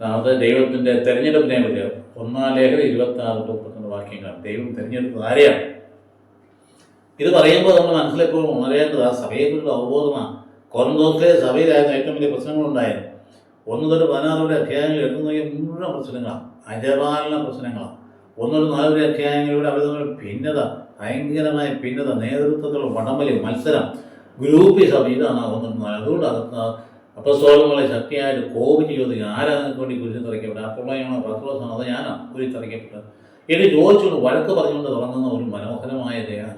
Speaker 1: അത് ദൈവത്തിൻ്റെ തെരഞ്ഞെടുപ്പിനെ പറ്റിയ 1 ലേഖനം 26-31 വാക്യങ്ങൾ. ദൈവം തിരഞ്ഞെടുത്തത് ആരെയാണ്? ഇത് പറയുമ്പോൾ നമ്മൾ മനസ്സിലെപ്പോഴും ഉണരേണ്ടത് ആ സഭയെക്കുറിച്ചുള്ള അവബോധമാണ്. കൊറിന്തോസിലെ സഭയിലായിരുന്നു ഏറ്റവും വലിയ പ്രശ്നങ്ങളുണ്ടായിരുന്നു. 1 തൊട്ട് 16 അധ്യായങ്ങൾ എത്തുന്ന മുഴുവൻ പ്രശ്നങ്ങളാണ്, അജപാലന പ്രശ്നങ്ങളാണ്. 1 തൊട്ട് 4 അധ്യായങ്ങളിലൂടെ അവർ തമ്മിൽ ഭിന്നത, ഭയങ്കരമായ ഭിന്നത, നേതൃത്വത്തിലുള്ള വടംവലി, മത്സരം, ഗ്രൂപ്പിസം, ഇതാണ് 1 തൊട്ട് 4. അതുകൊണ്ട് അപ്പസ്തോലന്മാരെ ശക്തിയായിട്ട് കോപിച്ച് ചോദിക്കുക, ആരാ നിങ്ങൾക്ക് വേണ്ടി കുരിശിത്തറയ്ക്കപ്പെട്ടത്? അപ്പോളാണോ പത്രോസാണോ അതോ ഞാനോ കുരിശിത്തറയ്ക്കപ്പെട്ടത് എന്ന് ചോദിച്ചുകൊണ്ട് വഴക്ക് പറഞ്ഞുകൊണ്ട് തുടങ്ങുന്ന ഒരു മനോഹരമായ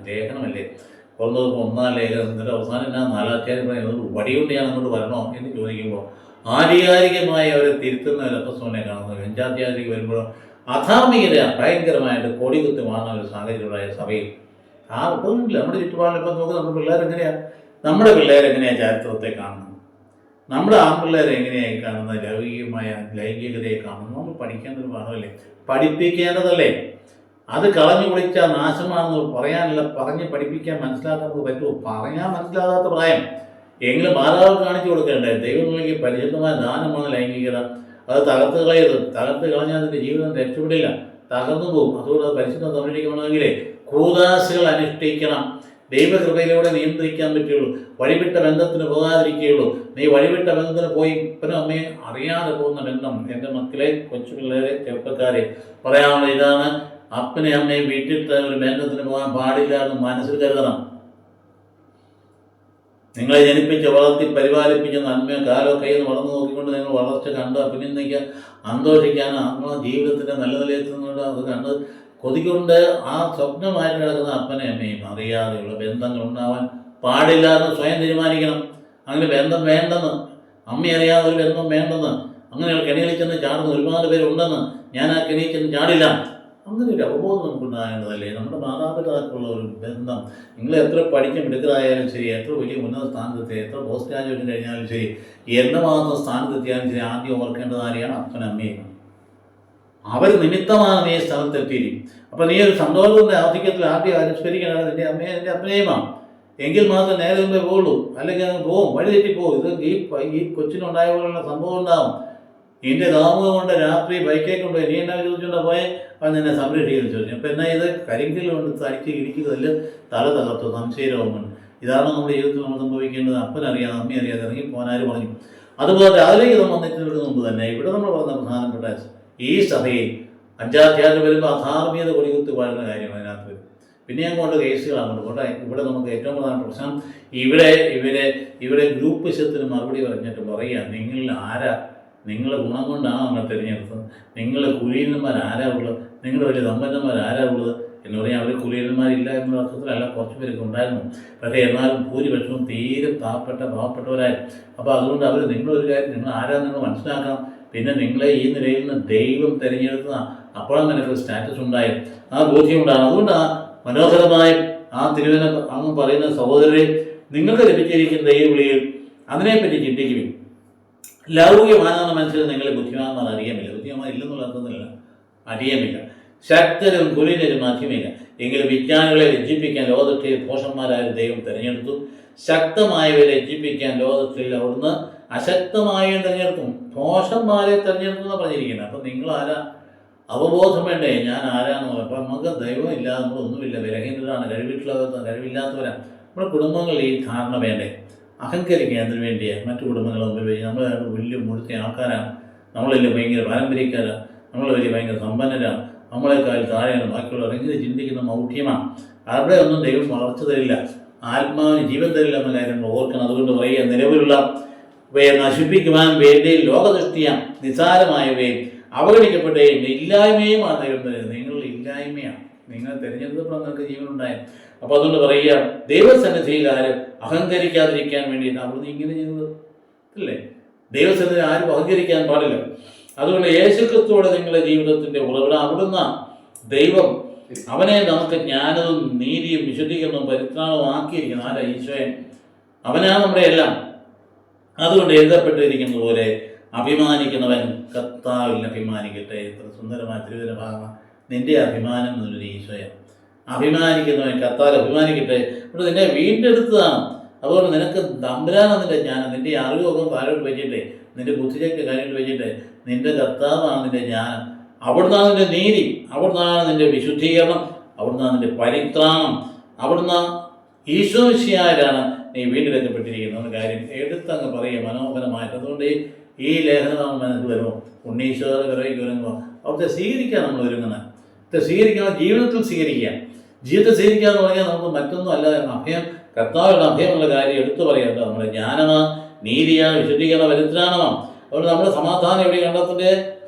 Speaker 1: ലേഖനമല്ലേ കൊറിന്തോസ് 1 ലേഖനം. എന്നിട്ട് അവസാനം ഞാൻ 4 അധ്യായം പറയുന്നത് വടികൊണ്ട് ഞാൻ അങ്ങോട്ട് വരണോ എന്ന് ചോദിക്കുമ്പോൾ ആധികാരികമായി അവരെ തിരുത്തുന്ന ഒരു അപ്പസ്തോലനെ കാണുന്നത്. 5 അധ്യായത്തിലേക്ക് വരുമ്പോഴും അധാർമികത ഭയങ്കരമായിട്ട് കൊടികുത്തി മാറുന്ന ഒരു സാഹചര്യമുണ്ടായ സഭയിൽ ഒന്നുമില്ല. നമ്മുടെ ചുറ്റുപാടിലിപ്പം നോക്കുക, നമ്മുടെ പിള്ളേരെങ്ങനെയാണ് ചരിത്രത്തെ കാണുന്നത്, നമ്മുടെ ആൺപിള്ളേരെ എങ്ങനെയായി കാണുന്നത്, ലൗകികമായ ലൈംഗികതയെ കാണുന്നത്. നമ്മൾ പഠിക്കേണ്ട ഒരു പാഠമല്ലേ, പഠിപ്പിക്കേണ്ടതല്ലേ? അത് കളഞ്ഞു കുളിച്ച നാശമാണെന്ന് പറയാനല്ല, പറഞ്ഞ് പഠിപ്പിക്കാൻ മനസ്സിലാക്കാൻ നമുക്ക് പറ്റുമോ? പറയാൻ മനസ്സിലാകാത്ത പ്രായം എങ്കിലും മാതാവ് കാണിച്ചു കൊടുക്കേണ്ടേ? ദൈവം നൽകിയ പരിശുദ്ധമായ ദാനമാണ് ലൈംഗികത. അത് തകർത്ത് കളയരുത്. തകർത്ത് കളഞ്ഞാൽ അതിൻ്റെ ജീവിതം രക്ഷപ്പെടില്ല, തകർന്നു പോകും. അതുകൊണ്ട് അത് പരിശുദ്ധം സംരക്ഷിക്കണമെങ്കിൽ കൂദാശകൾ അനുഷ്ഠിക്കണം. ദൈവകൃപയിലൂടെ നിയന്ത്രിക്കാൻ പറ്റുള്ളൂ. വഴിവിട്ട ബന്ധത്തിന് പോകാതിരിക്കുകയുള്ളൂ. നീ വഴിവിട്ട ബന്ധത്തിന് പോയി ഇപ്പനും അമ്മയും അറിയാതെ പോകുന്ന ബന്ധം, എൻ്റെ മക്കളെ, കൊച്ചു പിള്ളേരെ, ചെറുപ്പക്കാരെ പറയാനുള്ള ഇതാണ്, അപ്പനെ അമ്മയും വീട്ടിട്ട് ഒരു ബന്ധത്തിന് പോകാൻ പാടില്ല എന്ന് മനസ്സിൽ കരുതണം. നിങ്ങളെ ജനിപ്പിച്ച് വളർത്തി പരിപാലിപ്പിച്ച നന്മയോ കാലോ കയ്യിൽ വളർന്നു നോക്കിക്കൊണ്ട് നിങ്ങൾ വളർച്ച കണ്ട് അഭിനന്ദിക്കുക, സന്തോഷിക്കാനോ നമ്മുടെ ജീവിതത്തിൻ്റെ നല്ല നിലയെത്തുന്നുണ്ട് അത് കണ്ട് കൊതിക്കൊണ്ട് ആ സ്വപ്നമായിട്ട് കിടക്കുന്ന അപ്പനെ അമ്മയും അറിയാതെയുള്ള ബന്ധങ്ങൾ ഉണ്ടാവാൻ പാടില്ല എന്ന് സ്വയം തീരുമാനിക്കണം. അങ്ങനെ ബന്ധം വേണ്ടെന്ന്, അമ്മ അറിയാതെ ഒരു ബന്ധം വേണ്ടെന്ന്, അങ്ങനെയുള്ള കെണികളിൽ ചെന്ന് ചാടുന്ന ഒരുപാട് പേരുണ്ടെന്ന്, ഞാൻ ആ കെണിയിൽ ചെന്ന് ചാടില്ല, അങ്ങനെ ഒരു അവബോധം നമുക്കുണ്ടാകേണ്ടതല്ലേ? നമ്മുടെ മാതാപിതാക്കളുള്ള ഒരു ബന്ധം, നിങ്ങൾ എത്ര പഠിച്ച് മിടുക്കരായാലും ശരി, എത്ര വലിയ ഉന്നത സ്ഥാനത്തെത്തി, എത്ര പോസ്റ്റ് ഗ്രാജുവേഷൻ കഴിഞ്ഞാലും ശരി, എന്തുമാത്രം സ്ഥാനത്തെത്തിയാലും ശരി, ആദ്യം ഓർക്കേണ്ടത് ആരെയാണ്? അപ്പനും അമ്മയും. അവർ നിമിത്തമാണ് നീ സ്ഥലത്തെത്തിയിരിക്കും. അപ്പം നീ ഒരു സന്തോഷത്തിൻ്റെ ആധിക്യത്തിൽ ആദ്യം അനുസ്മരിക്കണത് നിൻ്റെ അമ്മയെ, നിൻ്റെ അപ്പനെയുമാണ്. എങ്കിൽ മാത്രം നേരെ മുമ്പേ പോകുള്ളൂ. അല്ലെങ്കിൽ അങ്ങ് പോവും, വഴി തെറ്റിപ്പോകും. ഇത് ഈ കൊച്ചിനുണ്ടായ പോലുള്ള സംഭവം ഉണ്ടാകും. നിന്റെ കാമുകം കൊണ്ട് രാത്രി ബൈക്കേ കൊണ്ടുപോയി, നീ എന്നാ ചോദിച്ചുകൊണ്ടാ പോയെ? അവൻ നിന്നെ സംരക്ഷിക്കുന്നു ചോദിച്ചു. അപ്പം എന്നാൽ ഇത് കരിങ്കൽ കൊണ്ട് തടിച്ച് ഇടിക്കുന്നതിൽ തല തകർത്തു, സംശയരോഗമുണ്ട്. ഇതാണ് നമ്മുടെ ജീവിതത്തിൽ നമ്മൾ സംഭവിക്കേണ്ടത്. അപ്പനറിയാതെ അമ്മയറിയാതെ ഇറങ്ങി പോകാനാര് പറഞ്ഞു? അതുപോലെ അതിലേക്ക് നമ്മൾ വന്നിട്ട് മുമ്പ് തന്നെ ഇവിടെ നമ്മൾ പറഞ്ഞ പ്രധാനപ്പെട്ട ഈ സഭയിൽ 5 അധ്യായം വരുമ്പോൾ അധാർമ്മികത കൊടികുത്തി വാഴുന്ന കാര്യം അതിനകത്ത് വരും. പിന്നെ അങ്ങോട്ട് കേസുകൾ അങ്ങോട്ട് പോട്ടെ. ഇവിടെ നമുക്ക് ഏറ്റവും പ്രധാന പ്രശ്നം ഇവിടെ ഗ്രൂപ്പിസത്തിന് മറുപടി പറഞ്ഞിട്ട് പറയുക, നിങ്ങളിൽ ആരാ, നിങ്ങളുടെ ഗുണം കൊണ്ടാണ് നമ്മൾ തിരഞ്ഞെടുത്തത്, നിങ്ങളുടെ കുലീനന്മാർ ആരാ ഉള്ളത്, നിങ്ങളുടെ വലിയ സമ്പന്നന്മാർ ആരാ ഉള്ളത് എന്ന് പറഞ്ഞാൽ അവർ കുലീനന്മാരില്ല എന്നുള്ള അർത്ഥത്തിലല്ല, കുറച്ച് പേരൊക്കെ ഉണ്ടായിരുന്നു. പക്ഷേ എന്നാലും ഭൂരിപക്ഷവും തീരെ പാവപ്പെട്ടവരായിരുന്നു. അപ്പോൾ അതുകൊണ്ട് അവർ നിങ്ങളൊരു കാര്യം, നിങ്ങൾ ആരാ നിങ്ങൾ മനസ്സിലാക്കണം. പിന്നെ നിങ്ങളെ ഈ നിലയിൽ നിന്ന് ദൈവം തിരഞ്ഞെടുത്തതാണ്. അപ്പോഴും നിനക്ക് സ്റ്റാറ്റസ് ഉണ്ടായി, ആ ബോധ്യം ഉണ്ടാകും. അതുകൊണ്ട് ആ മനോഹരമായ ആ തിരുവന അങ്ങ് പറയുന്ന സഹോദരരെ, നിങ്ങൾക്ക് ലഭിച്ചിരിക്കുന്ന ദൈവവിളിയിൽ അതിനെപ്പറ്റി ചിന്തിക്കുകയും ലൗകികമാണെന്ന മനസ്സിൽ നിങ്ങളെ ബുദ്ധിമാന്മാർ അറിയാമില്ല. ബുദ്ധിമാന്മാർ ഇല്ലെന്നുള്ള അർത്ഥത്തിലല്ല, അറിയാമില്ല. ശക്തരും കുലീനരും മധ്യമില്ല. എങ്കിലും വിജ്ഞാനികളെ ലജ്ജിപ്പിക്കാൻ ലോകത്തിൽ ഭോഷന്മാരായ ദൈവം തിരഞ്ഞെടുത്തു. ശക്തമായവരെ ലജ്ജിപ്പിക്കാൻ ലോകത്തിൽ അവിടുന്ന് അശക്തമായ തിരഞ്ഞെടുക്കും. ഭോഷന്മാരെ തിരഞ്ഞെടുത്തു എന്ന് പറഞ്ഞിരിക്കുന്നത്. അപ്പം നിങ്ങൾ ആരാ? അവബോധം വേണ്ടേ ഞാൻ ആരാണെന്ന് പറയും. അപ്പം നമുക്ക് ദൈവമില്ലാതെ നമ്മളൊന്നുമില്ല, വിലഹീനരാണ്, കഴിവില്ലാത്തവരാണ്. നമ്മുടെ കുടുംബങ്ങളിൽ ഈ ധാരണ വേണ്ടേ? അഹങ്കരിക്കുക എന്തിനു വേണ്ടിയാണ്? മറ്റു കുടുംബങ്ങളെ മുമ്പിൽ വെച്ച് നമ്മൾ വലിയ മുഴുത്ത ആൾക്കാരാണ്, നമ്മളെല്ലാം ഭയങ്കര പാരമ്പര്യക്കാരാണ്, നമ്മൾ വലിയ ഭയങ്കര സമ്പന്നരാണ്, നമ്മളെക്കാൾ താഴെയാണ് ബാക്കിയുള്ളവർ, ഇങ്ങനെ ചിന്തിക്കുന്ന മൗഢ്യമാണ്. അവിടെ ഒന്നും ദൈവം വളർച്ച തരില്ല, ആത്മാവിന് ജീവൻ തരില്ല എന്ന കാര്യം ഓർക്കണം. അതുകൊണ്ട് പറയുക, നിലവിലുള്ളവയെ നശിപ്പിക്കുവാൻ വേണ്ടി ലോകദൃഷ്ടിയ നിസാരമായവയും അവഗണിക്കപ്പെട്ടവയും ഇല്ലായ്മയുമാണ് ദൈവം തരുന്നത്. നിങ്ങളുടെ ഇല്ലായ്മയാണ്, നിങ്ങൾ തിരഞ്ഞെടുത്തപ്പോൾ നിങ്ങൾക്ക് ജീവനുണ്ടായത്. അപ്പോൾ അതുകൊണ്ട് പറയുക, ദൈവസന്നിധിയിൽ ആരും അഹങ്കരിക്കാതിരിക്കാൻ വേണ്ടിയിട്ട് അവിടുന്ന് ഇങ്ങനെ ചെയ്തത് അല്ലേ? ദൈവസന്നിധിയിൽ ആരും അഹങ്കരിക്കാൻ പാടില്ല. അതുകൊണ്ട് യേശുക്രിസ്തുവോടെ നിങ്ങളുടെ ജീവിതത്തിൻ്റെ ഉറവിടം അവിടുന്ന്. ദൈവം അവനെ നമുക്ക് ജ്ഞാനവും നീതിയും വിശുദ്ധീകരണവും പരിത്രാണവും ആക്കിയിരിക്കുന്നു. ആരാ? ഈശോയൻ. അവനാണ് നമ്മുടെ എല്ലാം. അതുകൊണ്ട് എഴുതപ്പെട്ടിരിക്കുന്നത് പോലെ അഭിമാനിക്കുന്നവൻ കർത്താവിൽ അഭിമാനിക്കട്ടെ. എത്ര സുന്ദരമായ തിരുവചന ഭാഗമാണ്. നിന്റെ അഭിമാനം എന്നൊരു ഈശോയാണ്. അഭിമാനിക്കുന്നവൻ കർത്താവിൽ അഭിമാനിക്കട്ടെ. ഇവിടെ നിന്നെ വീണ്ടെടുത്തതാണ്. അതുകൊണ്ട് നിനക്ക് തമ്പുരാനാണ് നിന്റെ ജ്ഞാനം. നിന്റെ അറിവൊക്കെ താഴോട്ട് വെച്ചിട്ടേ, നിന്റെ ബുദ്ധിയൊക്കെ കാര്യമായിട്ട് വെച്ചിട്ട് നിന്റെ കർത്താവാണ് നിന്റെ ജ്ഞാനം. അവിടുന്നാണ് നിന്റെ നീതി, അവിടുന്നാണ് നിന്റെ വിശുദ്ധീകരണം, അവിടുന്നാണ് നിന്റെ പരിത്രാണം, അവിടുന്ന് ഈശോമിശിഹായിലാണ് നീ വീണ്ടെടുക്കപ്പെട്ടിരിക്കുന്ന കാര്യം എടുത്തങ്ങ് പറയുക മനോഹരമായിട്ട്. അതുകൊണ്ട് ഈ ലേഖനം മനസ്സിൽ വരുമ്പോൾ ഉണ്ണീശ്വര കരയ്ക്ക് വരുമ്പോൾ അവിടുത്തെ സ്വീകരിക്കാൻ നമ്മൾ ഒരുങ്ങുന്നത്. സ്വീകരിക്കാൻ ജീവിതത്തിൽ സ്വീകരിക്കുക. ജീവിതത്തിൽ സ്വീകരിക്കുക എന്ന് പറഞ്ഞാൽ നമുക്ക് മറ്റൊന്നും അല്ല, അഭയം, കർത്താവിയുടെ അഭയമുള്ള കാര്യം എടുത്തു പറയാം. നമ്മുടെ ജ്ഞാനമാണ്, നീതിയാണ്, വിശുദ്ധീകരണ പരിത്രാണമാണ്. അതുകൊണ്ട് നമ്മുടെ സമാധാനം എവിടെ കണ്ടെത്തിൻ്റെ?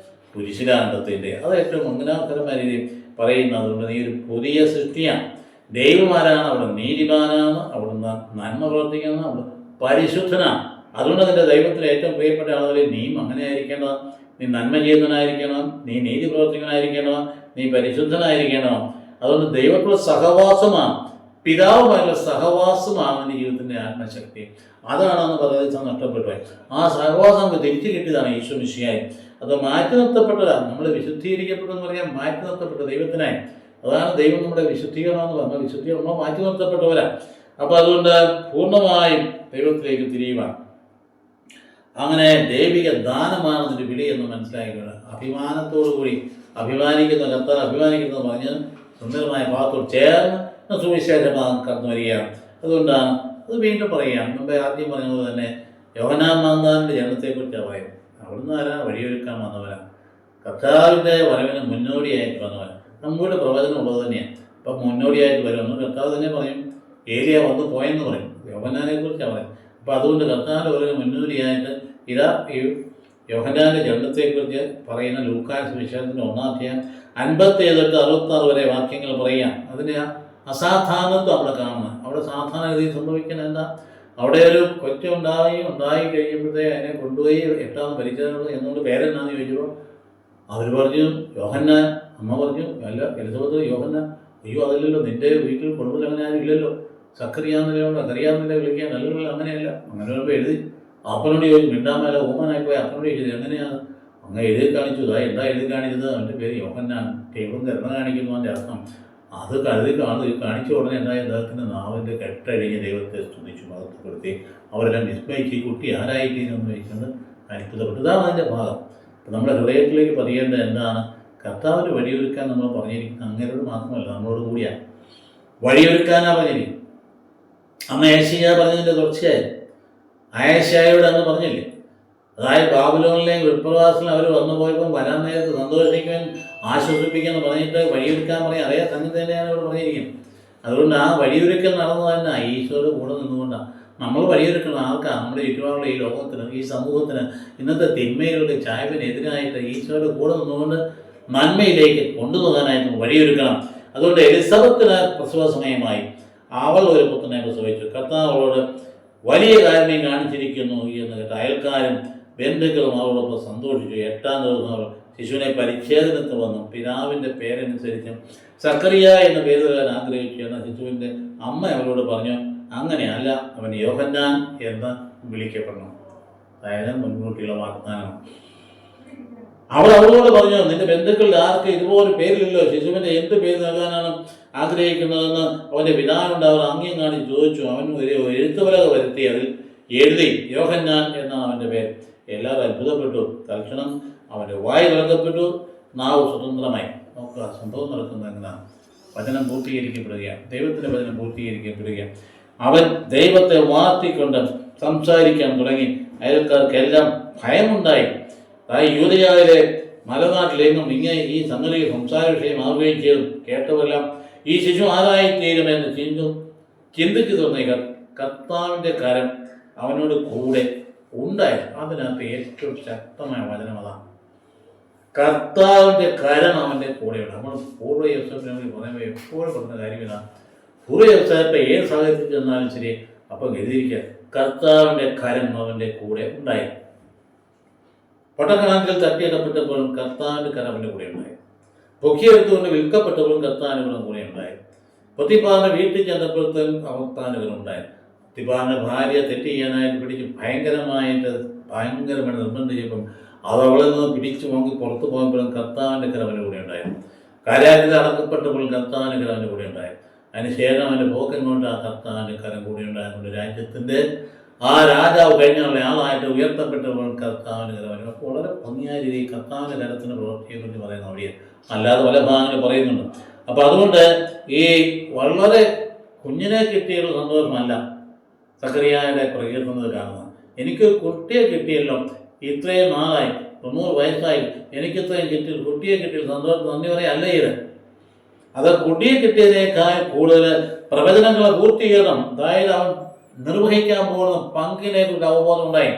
Speaker 1: കുരിശിലാണ്ടത്തിൻ്റെ. അത് ഏറ്റവും മംഗലാകരമായ രീതിയിൽ പറയുന്നത്. അതുകൊണ്ട് നീ ഒരു പുതിയ സൃഷ്ടിയാണ്. ദൈവമാരാണ്, അവിടെ നീതിമാനാണ്, അവിടുന്ന് നന്മ പ്രവർത്തിക്കുന്ന, അവിടെ പരിശുദ്ധനാണ്. അതുകൊണ്ട് നിന്റെ ദൈവത്തിന് ഏറ്റവും പ്രിയപ്പെട്ട ആളുകളിൽ നീയും അങ്ങനെ ആയിരിക്കണം. നീ നന്മ ചെയ്യുന്നവനായിരിക്കണം, നീ നീതി പ്രവർത്തിക്കുന്നതായിരിക്കണം, നീ പരിശുദ്ധനായിരിക്കണം. അതുകൊണ്ട് ദൈവത്തിലുള്ള സഹവാസമാണ്, പിതാവുമായുള്ള സഹവാസമാണ് നിന്റെ ജീവിതത്തിൻ്റെ ആത്മശക്തി. അതാണെന്ന് പറയുന്നത് നഷ്ടപ്പെട്ടു. ആ സഹവാസം നമുക്ക് തിരിച്ചു കിട്ടിയതാണ് ഈശോ മിശിഹായി. അത് മാറ്റി നിർത്തപ്പെട്ടതാണ്. നമ്മൾ വിശുദ്ധീകരിക്കപ്പെട്ടെന്ന് പറയാൻ മാറ്റി നിർത്തപ്പെട്ട ദൈവത്തിനായി. അതാണ് ദൈവം നമ്മുടെ വിശുദ്ധീകരണം എന്ന് പറഞ്ഞാൽ. വിശുദ്ധീകരണം മാറ്റി നിർത്തപ്പെട്ടവരാണ്. അപ്പോൾ അതുകൊണ്ട് പൂർണ്ണമായും ദൈവത്തിലേക്ക് തിരിയുവാൻ, അങ്ങനെ ദൈവിക ദാനമാണ് അതിൻ്റെ വിളി എന്ന് മനസ്സിലാക്കിക്കൊണ്ട് അഭിമാനത്തോടു കൂടി അഭിമാനിക്കുന്ന കർത്താൻ അഭിമാനിക്കുന്നത് പറഞ്ഞ് സുന്ദരമായ ഭാഗത്തോട് ചേർന്ന് സുവിശേഷഭാഗം കടന്നു വരികയാണ്. അതുകൊണ്ടാണ് അത് വീണ്ടും പറയുകയാണ്. മുമ്പേ ആദ്യം പറഞ്ഞതുപോലെ തന്നെ യോഹന്നാൻ മാന്താവിൻ്റെ ജനനത്തെക്കുറിച്ചാണ് പറയുന്നത്. അവിടുന്ന് ആരാ? വഴിയൊരുക്കാൻ വന്നവരാണ്, കർത്താവിൻ്റെ വരവിന് മുന്നോടിയായിട്ട് വന്നവരാണ്. നമ്മുടെ പ്രവചനം ഉള്ളത് തന്നെയാണ്. അപ്പം മുന്നോടിയായിട്ട് വരുമെന്ന് കർത്താവ് തന്നെ പറയും. ഏലിയ വന്ന് പോയെന്ന് പറയും. യോഹന്നാനെ കുറിച്ചാണ് പറയും. അപ്പോൾ അതുകൊണ്ട് കർത്താവിൻ്റെ വരവിന് മുന്നോടിയായിട്ട് ഇതാ ഈ യോഹന്നാൻ്റെ ജനനത്തെക്കുറിച്ച് പറയുന്ന ലൂക്കായുടെ സുവിശേഷത്തിൻ്റെ 1-ാം അധ്യായം 57 തൊട്ട് 66 വരെ വാക്യങ്ങൾ പറയാം. അതിൻ്റെ അസാധാരണത്വം അവിടെ കാണുന്നത്. അവിടെ സാധാരണ രീതിയിൽ സംഭവിക്കുന്നത് എന്താ? അവിടെ ഒരു കൊച്ചുണ്ടായി കഴിയുമ്പോഴത്തേക്ക് അതിനെ കൊണ്ടുപോയി 8ാമത് പരിചയം എന്നുകൊണ്ട് പേരെന്നാന്ന് ചോദിച്ചപ്പോൾ അവർ പറഞ്ഞു യോഹന്നാൻ. അമ്മ പറഞ്ഞു അല്ല എലിസബത്ത് യോഹന്നാൻ. അയ്യോ അതല്ലല്ലോ, നിൻ്റെ വീട്ടിൽ കുടുംബത്തിൽ അങ്ങനെ ആരും ഇല്ലല്ലോ, സക്കറിയാന്നില്ല വിളിക്കാൻ. നല്ലല്ലോ, അങ്ങനെയല്ല. അങ്ങനെ വരുമ്പോൾ എഴുതി അപ്പനോട് ചോദിച്ചു, മിണ്ടാമേല ഊമനായിപ്പോയി അപ്പനോട് ചോദിച്ചത് എങ്ങനെയാണ്? അങ്ങനെ എഴുതി കാണിച്ചു. എന്താ എഴുതി കാണിച്ചത്? അവൻ്റെ പേര് യോഹന്നാൻ. ടേബിളും തിരഞ്ഞ കാണിക്കുന്നു അതിൻ്റെ അർത്ഥം. അത് കാണിച്ച ഉടനെ എന്തായി? അദ്ദേഹത്തിൻ്റെ നാവിൻ്റെ കെട്ടഴിഞ്ഞ് ദൈവത്തെ സ്തുതിച്ചു, മഹത്വപ്പെടുത്തി. അവരെല്ലാം വിസ്മയിച്ച് ഈ കുട്ടി ആരായിട്ടീനെന്ന് ചോദിക്കുന്നത് അത്ഭുതപ്പെട്ടു. ഇതാണ് അതിൻ്റെ ഭാഗം. അപ്പം നമ്മുടെ ഹൃദയത്തിലേക്ക് പതിയേണ്ടത് എന്താണ്? കർത്താവിന് വഴിയൊരുക്കാൻ നമ്മൾ പറഞ്ഞിരിക്കുന്നത് അങ്ങനോട് മാത്രമല്ല, നമ്മളോട് കൂടിയാണ്. വഴിയൊരുക്കാനാണ് പറഞ്ഞിരിക്കുന്നത്. അന്ന് ഏഷ്യ പറഞ്ഞതിൻ്റെ തുടർച്ചയായി ആയേശായോട് അന്ന് പറഞ്ഞില്ലേ? അതായത് ബാബിലോണിലെ വിപ്രവാസത്തിൽ അവർ വന്നു പോയപ്പോൾ വരാൻ നേരത്ത് സന്തോഷിക്കാൻ ആശ്വസിപ്പിക്കാന്ന് പറഞ്ഞിട്ട് വഴിയൊരുക്കാൻ പറയാം. അറിയാം, തന്നെ തന്നെയാണ് ഇവിടെ പറഞ്ഞിരിക്കുന്നത്. അതുകൊണ്ട് ആ വഴിയൊരുക്കൽ നടന്നു തന്നെ ഈശോയുടെ കൂടെ നിന്നുകൊണ്ടാണ് നമ്മൾ വഴിയൊരുക്കണം. ആർക്കാണ്? നമ്മുടെ ചുറ്റുപാടുള്ള ഈ ലോകത്തിന്, ഈ സമൂഹത്തിന്, ഇന്നത്തെ തിന്മയിലുള്ള ചായ്വിനെതിരായിട്ട് ഈശോയുടെ കൂടെ നിന്നുകൊണ്ട് നന്മയിലേക്ക് കൊണ്ടുപോകാനായിട്ട് വഴിയൊരുക്കണം. അതുകൊണ്ട് എലിസബത്തിന് പ്രസവ സമയമായി. അവൾ ഒരു പുത്രനെ പ്രസവിച്ചു. കർത്താവ് അവളോട് വലിയ കാരുണ്യം കാണിച്ചിരിക്കുന്നു എന്ന് കേട്ട അയൽക്കാരും ബന്ധുക്കളും അവളോടൊപ്പം സന്തോഷിച്ചു. 8ാം ദിവസം അവൾ ശിശുവിനെ പരിച്ഛേദനത്ത് വന്നു. പിതാവിൻ്റെ പേരനുസരിച്ച് സക്കറിയ എന്ന പേര് തരാൻ ആഗ്രഹിച്ചു. എന്ന ശിശുവിൻ്റെ അമ്മ അവളോട് പറഞ്ഞു, അങ്ങനെയല്ല, അവൻ യോഹന്നാൻ എന്ന് വിളിക്കപ്പെടണം. അതായത് മുൻകൂട്ടിയുള്ള വാഗ്ദാനം. അവൾ അവളോട് പറഞ്ഞു, നിന്റെ ബന്ധുക്കളിൽ ആർക്ക് ഇതുപോലെ പേരില്ലല്ലോ, ശിശുവിൻ്റെ എന്ത് പേര് നൽകാനാണ് ആഗ്രഹിക്കുന്നതെന്ന് അവൻ്റെ പിതാവിനോട് അവർ ആംഗ്യം കാണിച്ച് ചോദിച്ചു. അവൻ ഒരു എഴുത്തുപലക വരുത്തി അതിൽ എഴുതി യോഹന്നാൻ എന്നാണ് അവൻ്റെ പേര്. എല്ലാവരും അത്ഭുതപ്പെട്ടു. തൽക്ഷണം അവൻ്റെ വായ് തുറക്കപ്പെട്ടു. നാവ് സ്വതന്ത്രമായി. നോക്കുക, സംഭവം നടക്കുന്നത് എങ്ങനെയാണ്? വചനം പൂർത്തീകരിക്കപ്പെടുകയാണ്, ദൈവത്തിൻ്റെ വചനം പൂർത്തീകരിക്കപ്പെടുകയാണ്. അവൻ ദൈവത്തെ വാഴ്ത്തിക്കൊണ്ട് സംസാരിക്കാൻ തുടങ്ങി. അയൽക്കാർക്കെല്ലാം ഭയമുണ്ടായി. യൂദയായിലെ മലനാട്ടിലെങ്ങും ഇങ്ങനെ ഈ സംഗതി സംസാര വിഷയമാവുകയും ചെയ്തു. കേട്ടവരെല്ലാം ഈ ശിശു ആരായിത്തീരുമെന്ന് ചിന്തിച്ചു തുടങ്ങി. കർത്താവിൻ്റെ കരം അവനോട് കൂടെ ഉണ്ടായിരുന്നു. അതിനകത്ത് ഏറ്റവും ശക്തമായ വചനം അതാണ്. കർത്താവിൻ്റെ കരം അവൻ്റെ കൂടെയുണ്ട്. നമ്മൾ പൂർവ്വ യോസേപ്പിനെ പറയുമ്പോൾ എപ്പോഴും പറഞ്ഞ കാര്യം ഇതാണ്. പൂർവ്വ യോസേപ്പ് ഏത് സാഹചര്യത്തിൽ ചെന്നാലും ശരി, അപ്പം എഴുതിയിരിക്കുക, കർത്താവിൻ്റെ കരം അവൻ്റെ കൂടെ ഉണ്ടായി. പട്ടണത്തിൽ തട്ടിയിടപ്പെട്ടപ്പോഴും കർത്താവിൻ്റെ കരം അവൻ്റെ കൂടെ ഉണ്ടായി. പൊക്കിയെടുത്തുകൊണ്ട് വിൽക്കപ്പെട്ടപ്പോഴും കർത്താവിൻ്റെ കൂടെ ഉണ്ടായി. പൊത്തിഫാറിന്റെ വീട്ടിൽ ചെന്നപ്പോഴത്തേക്കും അവസ്ഥാനുകൾ ഉണ്ടായി. പൊത്തിഫാറിന്റെ ഭാര്യ തെറ്റ് ചെയ്യാനായിട്ട് പിടിച്ച് ഭയങ്കരമായിട്ട് നിർബന്ധിച്ചപ്പം അത് അവളിൽ നിന്ന് പിടിച്ചു വാങ്ങി പുറത്തു പോകുമ്പോഴും കർത്താവിൻ്റെ കരവൻ്റെ കൂടെ ഉണ്ടായിരുന്നു. കാരാഗ്രഹത്തിൽ അടക്കപ്പെട്ടപ്പോഴും കർത്താവിൻ്റെ കരവൻ്റെ കൂടെ ഉണ്ടായിരുന്നു. അതിനുശേഷം അവൻ്റെ പോക്കം കൊണ്ട് ആ കർത്താവിൻ്റെ കരം കൂടെ ഉണ്ടായതുകൊണ്ട് രാജ്യത്തിൻ്റെ ആ രാജാവ് കഴിഞ്ഞുള്ള ആളായിട്ട് ഉയർത്തപ്പെട്ടപ്പോൾ കർത്താവിൻ്റെ കരവൻ്റെ വളരെ ഭംഗിയായ രീതിയിൽ കർത്താവിൻ്റെ കരത്തിൻ്റെ പ്രവൃത്തിയെക്കുറിച്ച് പറയുന്ന അവിടെയാണ്. അല്ലാതെ പല ഭാഗങ്ങൾ പറയുന്നുണ്ട്. അപ്പം അതുകൊണ്ട് ഈ വളരെ കുഞ്ഞിനെ കിട്ടിയുള്ള സന്തോഷമല്ല സക്കറിയായുടെ പ്രകീർത്തുന്നത് കാണുന്നത്. എനിക്ക് കുട്ടിയെ കിട്ടിയല്ലോ, ഇത്രയും നാളായി, 90 വയസ്സായി, എനിക്കിത്രയും കുട്ടിയെ കിട്ടിയ സന്തോഷം നന്ദി പറയല്ല ഇത്. അത് കുട്ടിയെ കിട്ടിയതിനേക്കാൾ കൂടുതൽ പ്രവചനങ്ങളെ പൂർത്തീകരണം, അതായത് അവൻ നിർവഹിക്കാൻ പോകുന്ന പങ്കിനെക്കുറിച്ച് അവബോധം ഉണ്ടായി.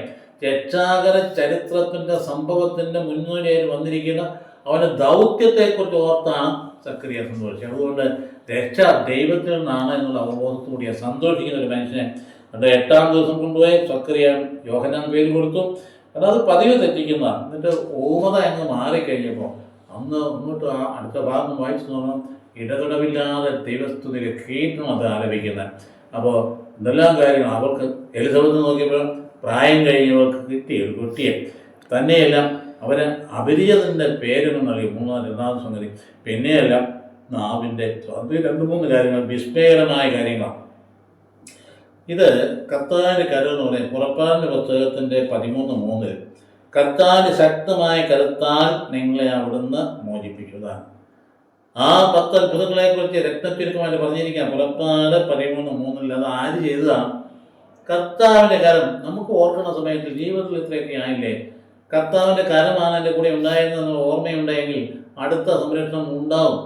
Speaker 1: രക്ഷാകര ചരിത്രത്തിൻ്റെ സംഭവത്തിൻ്റെ മുന്നോടിയായി വന്നിരിക്കുന്ന അവൻ്റെ ദൗത്യത്തെക്കുറിച്ച് ഓർത്താണ് സക്കറിയ സന്തോഷിച്ചത്. അതുകൊണ്ട് രക്ഷ ദൈവത്തിൽ നിന്നാണ് എന്നുള്ള അവബോധത്തോടെ സന്തോഷിക്കുന്ന ഒരു മനുഷ്യനെ 8-ാം ദിവസം കൊണ്ടുപോയി സക്കറിയ യോഹന്നാൻ പേര് കൊടുത്തു. കാരണം അത് പതിവ് തെറ്റിക്കുന്നതാണ്. എന്നിട്ട് ഊമത അങ്ങ് മാറിക്കഴിഞ്ഞപ്പോൾ അന്ന് ഇങ്ങോട്ട് ആ അടുത്ത ഭാഗം വായിച്ചു നോക്കണം. ഇടതടവില്ലാതെ ദൈവസ്തുതിയിൽ കീർത്തനം അത് ആലപിക്കുന്നത്. അപ്പോൾ എന്തെല്ലാം കാര്യങ്ങൾ അവർക്ക് എലിസബത്ത് നോക്കിയപ്പോഴും പ്രായം കഴിഞ്ഞവർക്ക് കിട്ടിയ ഒരു കുട്ടിയെ തന്നെയെല്ലാം അവന് അപരിചിതൻ്റെ പേരൊന്നും നൽകി. രണ്ടാമത്തെ സംഗതി പിന്നെയെല്ലാം നാവിൻ്റെ അത് 2-3 കാര്യങ്ങൾ വിസ്മയകരമായ കാര്യങ്ങളാണ്. ഇത് കർത്താവിൻ്റെ കരം എന്ന് പറയും. പുറപ്പാടിൻ്റെ പുസ്തകത്തിൻ്റെ 13:3 കർത്താവിൻ്റെ ശക്തമായ കരത്താൽ നിങ്ങളെ അവിടുന്ന് മോചിപ്പിച്ചതാണ്. ആ 10 അത്ഭുതങ്ങളെക്കുറിച്ച് രക്തചുരുക്കമായിട്ട് പറഞ്ഞിരിക്കാം. പുറപ്പാട് 13:3 അത് ആര് ചെയ്തതാണ്? കർത്താവിൻ്റെ കരം. നമുക്ക് ഓർക്കുന്ന സമയത്ത് ജീവിതത്തിൽ ഇത്രയൊക്കെ ആയില്ലേ, കർത്താവിൻ്റെ കരമാണ് എൻ്റെ കൂടെ ഉണ്ടായിരുന്നെന്നുള്ള ഓർമ്മയുണ്ടെങ്കിൽ അടുത്ത സംരക്ഷണം ഉണ്ടാവും.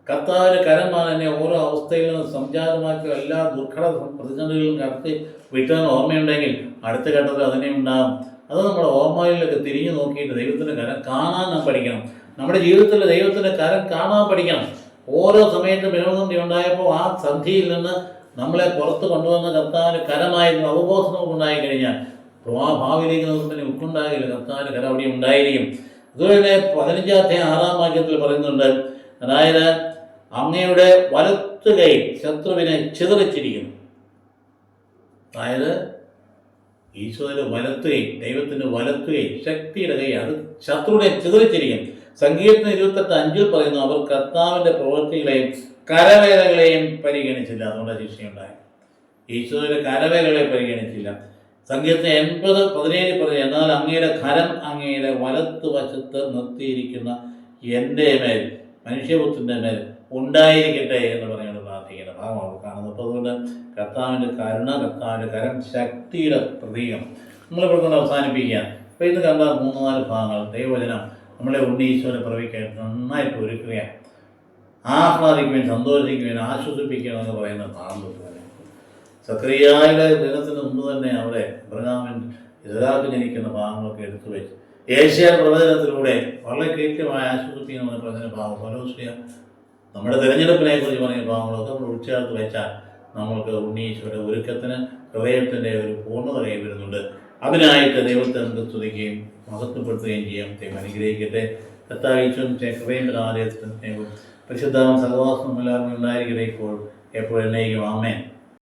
Speaker 1: കർത്താവിൻ്റെ കരമാണ് എന്നെ ഓരോ അവസ്ഥയിൽ നിന്ന് സംജാതമാക്കിയ എല്ലാ ദുർഘട പ്രതിസന്ധികളിലും കടത്തി വിട്ടതെന്ന് ഓർമ്മയുണ്ടെങ്കിൽ അടുത്ത ഘട്ടത്തിൽ അതിനെ ഉണ്ടാകും. അത് നമ്മുടെ ഓർമ്മയിലൊക്കെ തിരിഞ്ഞു നോക്കിയിട്ട് ദൈവത്തിൻ്റെ കരം കാണാൻ നാം പഠിക്കണം. നമ്മുടെ ജീവിതത്തിൽ ദൈവത്തിൻ്റെ കരം കാണാൻ പഠിക്കണം. ഓരോ സമയത്തും വിനോദം ഉണ്ടായപ്പോൾ ആ സന്ധിയിൽ നിന്ന് നമ്മളെ പുറത്ത് കൊണ്ടുവന്ന കർത്താവിൻ്റെ കരമായിരുന്നു അവബോധം ഉണ്ടായി കഴിഞ്ഞാൽ ഭാവിയിലേക്ക് നോക്കുന്നതിന് ഉൾക്കുണ്ടാകില്ല. കർത്താവിൻ്റെ കരം അവിടെ ഉണ്ടായിരിക്കും. അതുപോലെ 15-ാം വാക്യത്തിൽ പറയുന്നുണ്ട്, അതായത് അങ്ങയുടെ വലത്ത് കൈ ശത്രുവിനെ ചിതറിച്ചിരിക്കുന്നു. അതായത് ഈശോയുടെ വലത്ത് കൈ, ദൈവത്തിൻ്റെ വലത്ത് കൈ, ശക്തിയുടെ കൈ, അത് ശത്രുവിനെ ചിതറിച്ചിരിക്കും. സങ്കീർത്തനം 28:5 പറയുന്നു, അവർ കർത്താവിൻ്റെ പ്രവൃത്തികളെയും കരവേലകളെയും പരിഗണിച്ചില്ല. അതുകൊണ്ട് ശിക്ഷയുണ്ടായി. ഈശോയുടെ കരവേലകളെ പരിഗണിച്ചില്ല. സങ്കീർത്തനം 80:17 പറഞ്ഞു, എന്നാൽ അങ്ങയുടെ കരം അങ്ങയുടെ വലത്ത് വശത്ത് നിർത്തിയിരിക്കുന്ന എൻ്റെ മേൽ, മനുഷ്യപുത്രൻ്റെ മേൽ ഉണ്ടായിരിക്കട്ടെ എന്ന് പറയുന്നത് പ്രാർത്ഥിക്കേണ്ട ഭാഗമാണ് കാണുന്നത്. അപ്പോൾ അതുകൊണ്ട് കർത്താവിൻ്റെ കരുണ, കർത്താവിൻ്റെ കരം ശക്തിയുടെ പ്രതീകം നമ്മളിവിടെ കൊണ്ട് അവസാനിപ്പിക്കുകയാണ്. അപ്പോൾ ഇന്ന് കണ്ട 3-4 ഭാഗങ്ങൾ ദൈവവചനം നമ്മളെ ഉണ്ണീശ്വരനെ പ്രവചിക്കാനായിട്ട് നന്നായിട്ട് ഒരുക്കുകയാണ്. ആഹ്ലാദിക്കുവാൻ, സന്തോഷിക്കുവാൻ, ആശ്വസിപ്പിക്കുകയെന്നൊക്കെ പറയുന്ന ഭാഗം തൊട്ട് തന്നെ സക്കറിയായുടെ ദിനത്തിന് മുമ്പ് തന്നെ അവിടെ അബ്രഹാമിൻ ഇസ്ഹാക്ക് ജനിക്കുന്ന ഭാഗങ്ങളൊക്കെ എടുത്തു വെച്ച് ഏഷ്യാ പ്രവചനത്തിലൂടെ വളരെ കൃത്യമായ ആശ്വസിപ്പിക്കുന്ന പ്രവചന ഭാഗം പലോസ്ലിയ നമ്മുടെ തിരഞ്ഞെടുപ്പിനെ കുറിച്ച് പറഞ്ഞ ഭാഗങ്ങളൊക്കെ നമ്മൾ ഉൾച്ചേർത്ത് വെച്ചാൽ നമ്മൾക്ക് ഉണ്ണീശ്വര ഒരുക്കത്തിന് ഹൃദയത്തിൻ്റെ ഒരു പൂർണ്ണത കൈവരുന്നുണ്ട്. അതിനായിട്ട് ദൈവത്തെ നമുക്ക് സ്തുതിക്കുകയും മഹത്വപ്പെടുത്തുകയും ചെയ്യാം. ദൈവം അനുഗ്രഹിക്കട്ടെ. കർത്താവിശ്വം ഹൃദയത്തിൻ്റെ ആലയത്തിന് പരിശുദ്ധ സഹവാസം എല്ലാവരും ഉണ്ടായിരിക്കട്ടെ, ഇപ്പോൾ എപ്പോഴും എന്നേക്കും. ആമേൻ.